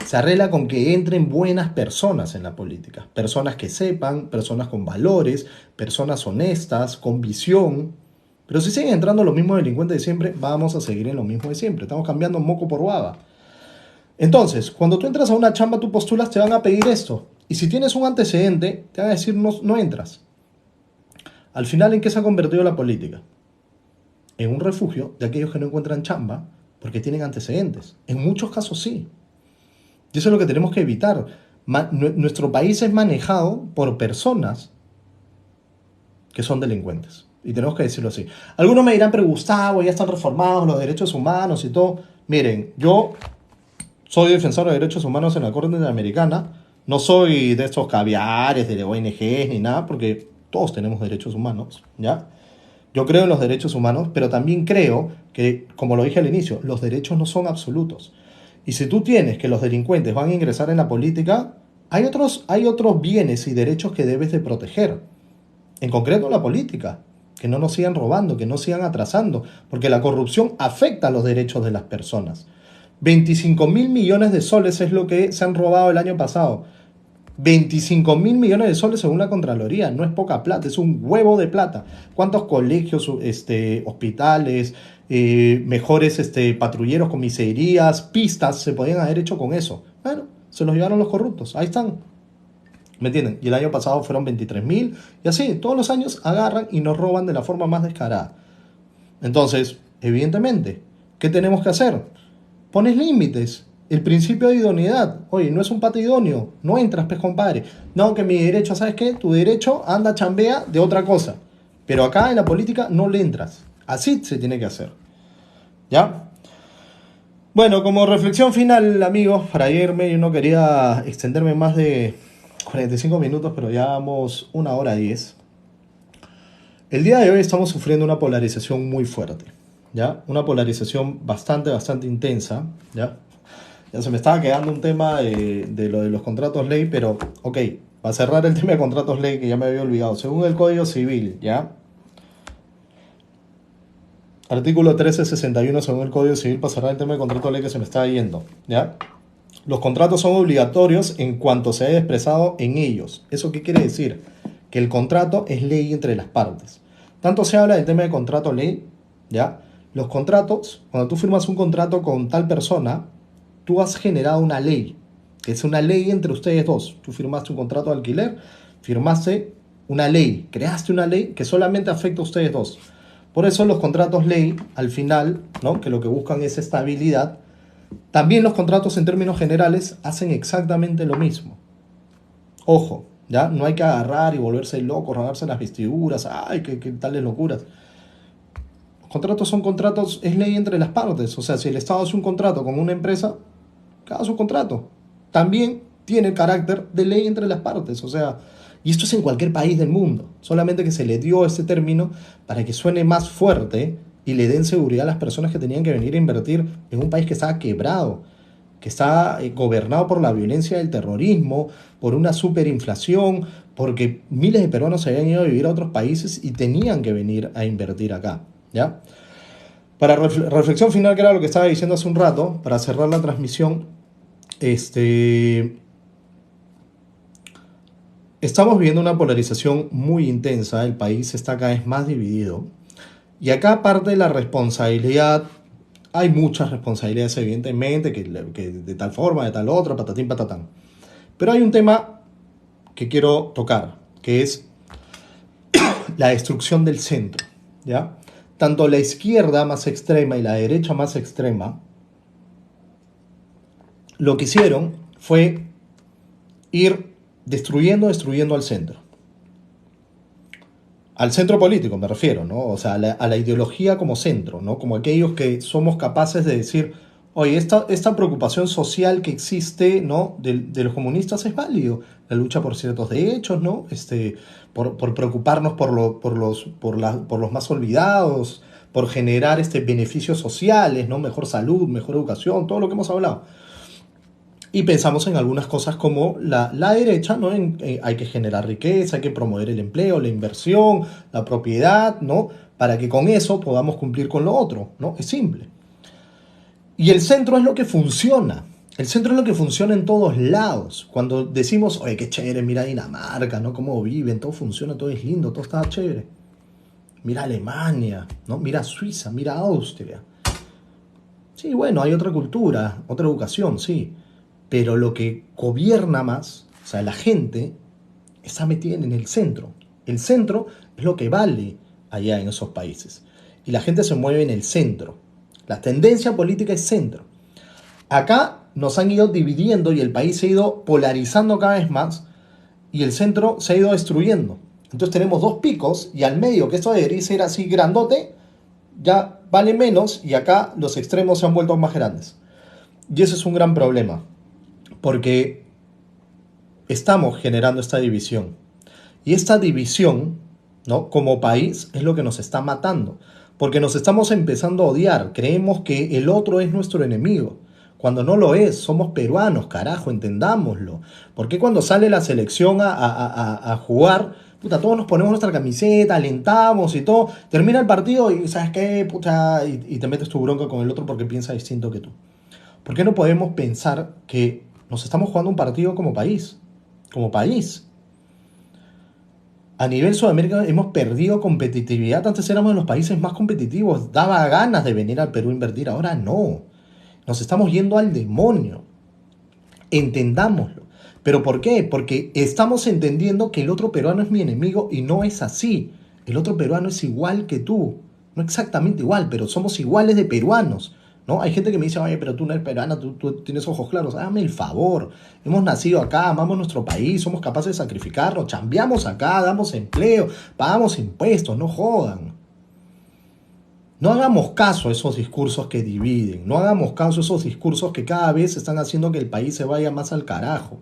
Se arregla con que entren buenas personas en la política. Personas que sepan, personas con valores, personas honestas, con visión. Pero si siguen entrando los mismos delincuentes de siempre, vamos a seguir en lo mismo de siempre. Estamos cambiando moco por baba. Entonces, cuando tú entras a una chamba, tú postulas, te van a pedir esto. Y si tienes un antecedente, te van a decir no, no entras. Al final, ¿en qué se ha convertido la política? En un refugio de aquellos que no encuentran chamba porque tienen antecedentes. En muchos casos sí. Y eso es lo que tenemos que evitar. Nuestro país es manejado por personas que son delincuentes. Y tenemos que decirlo así. Algunos me dirán, pero Gustavo, ya están reformados los derechos humanos y todo. Miren, yo soy defensor de derechos humanos en la Corte Interamericana. No soy de estos caviares, de ONGs ni nada, porque todos tenemos derechos humanos, ¿ya? Yo creo en los derechos humanos, pero también creo que, como lo dije al inicio, los derechos no son absolutos. Y si tú tienes que los delincuentes van a ingresar en la política, hay otros bienes y derechos que debes de proteger. En concreto la política. Que no nos sigan robando, que no sigan atrasando, porque la corrupción afecta a los derechos de las personas. 25.000 millones de soles es lo que se han robado el año pasado. 25.000 millones de soles según la Contraloría, no es poca plata, es un huevo de plata. ¿Cuántos colegios, hospitales, mejores patrulleros, comisarías, pistas se podían haber hecho con eso? Bueno, se los llevaron los corruptos, ahí están. ¿Me entienden? Y el año pasado fueron 23.000 y así, todos los años agarran y nos roban de la forma más descarada. Entonces, evidentemente, ¿qué tenemos que hacer? Pones límites. El principio de idoneidad. Oye, no es un pata idóneo. No entras, pez compadre. No, que mi derecho, ¿sabes qué? Tu derecho anda chambea de otra cosa. Pero acá en la política no le entras. Así se tiene que hacer. ¿Ya? Bueno, como reflexión final, amigos, para irme, yo no quería extenderme más de 45 minutos, pero ya vamos 1 hora 10. El día de hoy estamos sufriendo una polarización muy fuerte. ¿Ya? Una polarización bastante, bastante intensa. ¿Ya? Ya se me estaba quedando un tema de lo de los contratos ley, pero ok, para cerrar el tema de contratos ley que ya me había olvidado, según el Código Civil, ¿ya? Artículo 1361 según el Código Civil, para cerrar el tema de contratos ley que se me estaba yendo, ¿ya? Los contratos son obligatorios en cuanto se haya expresado en ellos. ¿Eso qué quiere decir? Que el contrato es ley entre las partes. Tanto se habla del tema de contrato ley, ¿ya? Los contratos, cuando tú firmas un contrato con tal persona, tú has generado una ley, que es una ley entre ustedes dos. Tú firmaste un contrato de alquiler, firmaste una ley, creaste una ley que solamente afecta a ustedes dos. Por eso los contratos ley, al final, ¿no? Que lo que buscan es estabilidad. También los contratos en términos generales hacen exactamente lo mismo. Ojo, ¿ya? No hay que agarrar y volverse loco, rasgarse las vestiduras, ay, qué tales locuras. Los contratos son contratos, es ley entre las partes. O sea, si el Estado hace un contrato con una empresa, cada su contrato también tiene el carácter de ley entre las partes. O sea, y esto es en cualquier país del mundo. Solamente que se le dio este término para que suene más fuerte y le den seguridad a las personas que tenían que venir a invertir en un país que estaba quebrado, que está gobernado por la violencia del terrorismo, por una superinflación, porque miles de peruanos se habían ido a vivir a otros países y tenían que venir a invertir acá, ¿ya? Para reflexión final, que era lo que estaba diciendo hace un rato, para cerrar la transmisión, estamos viviendo una polarización muy intensa, el país está cada vez más dividido, y acá parte de la responsabilidad, hay muchas responsabilidades evidentemente, que de tal forma, de tal otra, patatín, patatán. Pero hay un tema que quiero tocar, que es la destrucción del centro, ¿ya? Tanto la izquierda más extrema y la derecha más extrema, lo que hicieron fue ir destruyendo al centro. Al centro político me refiero, ¿no? O sea, a la ideología como centro, ¿no? Como aquellos que somos capaces de decir, oye, esta preocupación social que existe, ¿no? De los comunistas es válido. La lucha por ciertos derechos, ¿no? Por preocuparnos por los más olvidados, por generar beneficios sociales, ¿no? Mejor salud, mejor educación, todo lo que hemos hablado. Y pensamos en algunas cosas como la derecha, ¿no? Hay que generar riqueza, hay que promover el empleo, la inversión, la propiedad, ¿no? Para que con eso podamos cumplir con lo otro, ¿no? Es simple. Y el centro es lo que funciona. El centro es lo que funciona en todos lados. Cuando decimos, oye, qué chévere, mira Dinamarca, ¿no? Cómo viven, todo funciona, todo es lindo, todo está chévere. Mira Alemania, ¿no? Mira Suiza, mira Austria. Sí, bueno, hay otra cultura, otra educación, sí. Pero lo que gobierna más, o sea, la gente, está metida en el centro. El centro es lo que vale allá en esos países. Y la gente se mueve en el centro. La tendencia política es centro. Acá nos han ido dividiendo y el país se ha ido polarizando cada vez más y el centro se ha ido destruyendo. Entonces tenemos dos picos y al medio, que esto debería ser así grandote, ya vale menos y acá los extremos se han vuelto más grandes. Y eso es un gran problema, porque estamos generando esta división. Y esta división, ¿no? Como país, es lo que nos está matando. Porque nos estamos empezando a odiar. Creemos que el otro es nuestro enemigo. Cuando no lo es, somos peruanos, carajo, entendámoslo. Porque cuando sale la selección a jugar, puta, todos nos ponemos nuestra camiseta, alentamos y todo. Termina el partido y, ¿sabes qué? Puta, y te metes tu bronca con el otro porque piensa distinto que tú. ¿Por qué no podemos pensar que nos estamos jugando un partido como país? Como país. A nivel Sudamérica hemos perdido competitividad. Antes éramos de los países más competitivos. Daba ganas de venir al Perú a invertir. Ahora no. Nos estamos yendo al demonio. Entendámoslo. ¿Pero por qué? Porque estamos entendiendo que el otro peruano es mi enemigo y no es así. El otro peruano es igual que tú. No exactamente igual, pero somos iguales de peruanos. ¿No? Hay gente que me dice, oye, pero tú no eres peruana, tú tienes ojos claros. Hágame el favor. Hemos nacido acá, amamos nuestro país, somos capaces de sacrificarnos, chambeamos acá, damos empleo, pagamos impuestos, no jodan. No hagamos caso a esos discursos que dividen, no hagamos caso a esos discursos que cada vez están haciendo que el país se vaya más al carajo.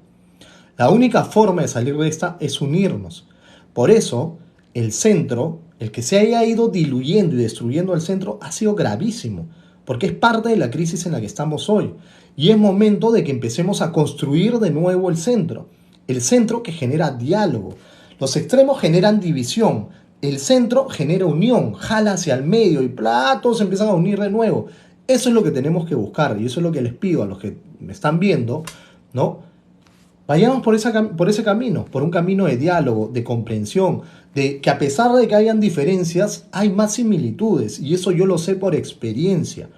La única forma de salir de esta es unirnos. Por eso, el centro, el que se haya ido diluyendo y destruyendo el centro, ha sido gravísimo, porque es parte de la crisis en la que estamos hoy. Y es momento de que empecemos a construir de nuevo el centro que genera diálogo. Los extremos generan división, el centro genera unión, jala hacia el medio y todos se empiezan a unir de nuevo. Eso es lo que tenemos que buscar y eso es lo que les pido a los que me están viendo, ¿no? Vayamos por ese camino, por un camino de diálogo, de comprensión, de que a pesar de que hayan diferencias, hay más similitudes, y eso yo lo sé por experiencia.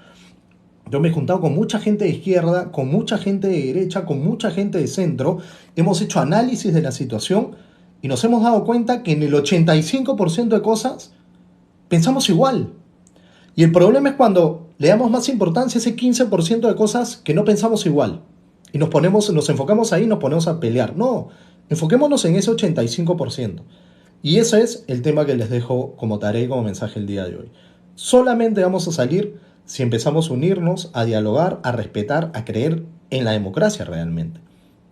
Yo me he juntado con mucha gente de izquierda, con mucha gente de derecha, con mucha gente de centro, hemos hecho análisis de la situación y nos hemos dado cuenta que en el 85% de cosas pensamos igual. Y el problema es cuando le damos más importancia a ese 15% de cosas que no pensamos igual. Y nos enfocamos ahí y nos ponemos a pelear. No, enfoquémonos en ese 85%. Y ese es el tema que les dejo como tarea y como mensaje el día de hoy. Solamente vamos a salir si empezamos a unirnos, a dialogar, a respetar, a creer en la democracia realmente,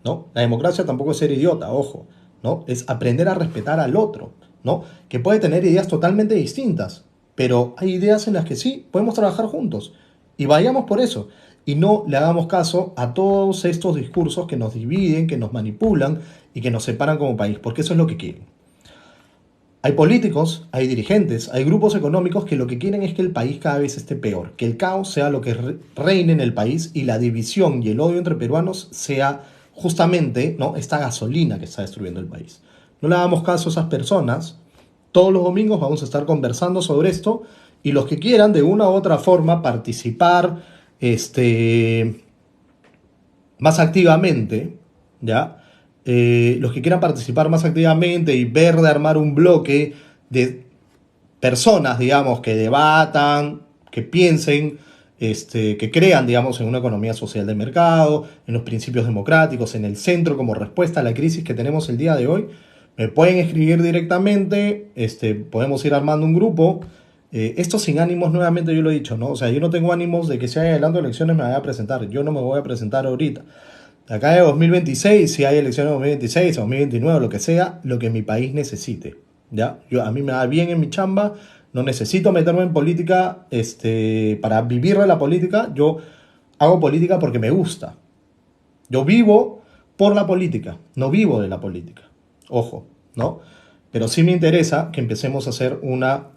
¿no? La democracia tampoco es ser idiota, ojo, ¿no? Es aprender a respetar al otro, ¿no? Que puede tener ideas totalmente distintas, pero hay ideas en las que sí podemos trabajar juntos. Y vayamos por eso. Y no le hagamos caso a todos estos discursos que nos dividen, que nos manipulan y que nos separan como país, porque eso es lo que quieren. Hay políticos, hay dirigentes, hay grupos económicos que lo que quieren es que el país cada vez esté peor, que el caos sea lo que reine en el país y la división y el odio entre peruanos sea justamente, ¿no?, esta gasolina que está destruyendo el país. No le hagamos caso a esas personas. Todos los domingos vamos a estar conversando sobre esto y los que quieran de una u otra forma participar más activamente, ¿ya? Los que quieran participar más activamente y ver de armar un bloque de personas, digamos, que debatan, que piensen, que crean, digamos, en una economía social de mercado, en los principios democráticos, en el centro como respuesta a la crisis que tenemos el día de hoy, me pueden escribir directamente, podemos ir armando un grupo. Esto sin ánimos, nuevamente yo lo he dicho, ¿no? O sea, yo no tengo ánimos de que si hay adelanto de elecciones me vaya a presentar. Yo no me voy a presentar ahorita. Acá de 2026, si hay elecciones de 2026 o 2029 o lo que sea, lo que mi país necesite, ¿ya? A mí me va bien en mi chamba, no necesito meterme en política para vivir de la política. Yo hago política porque me gusta, Yo vivo por la política, no vivo de la política. Ojo, ¿no? Pero sí me interesa que empecemos a hacer una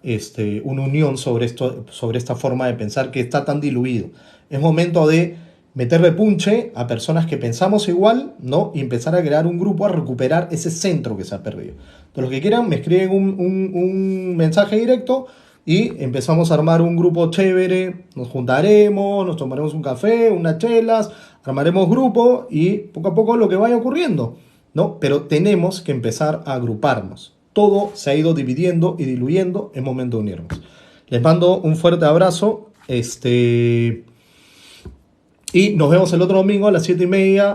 unión sobre esto, sobre esta forma de pensar que está tan diluido. Es momento de meterle punche a personas que pensamos igual, ¿no? Y empezar a crear un grupo, a recuperar ese centro que se ha perdido. Entonces, los que quieran, me escriben un mensaje directo y empezamos a armar un grupo chévere. Nos juntaremos, nos tomaremos un café, unas chelas, armaremos grupo y poco a poco lo que vaya ocurriendo, ¿no? Pero tenemos que empezar a agruparnos. Todo se ha ido dividiendo y diluyendo, es momento de unirnos. Les mando un fuerte abrazo, y nos vemos el otro domingo a las 7:30.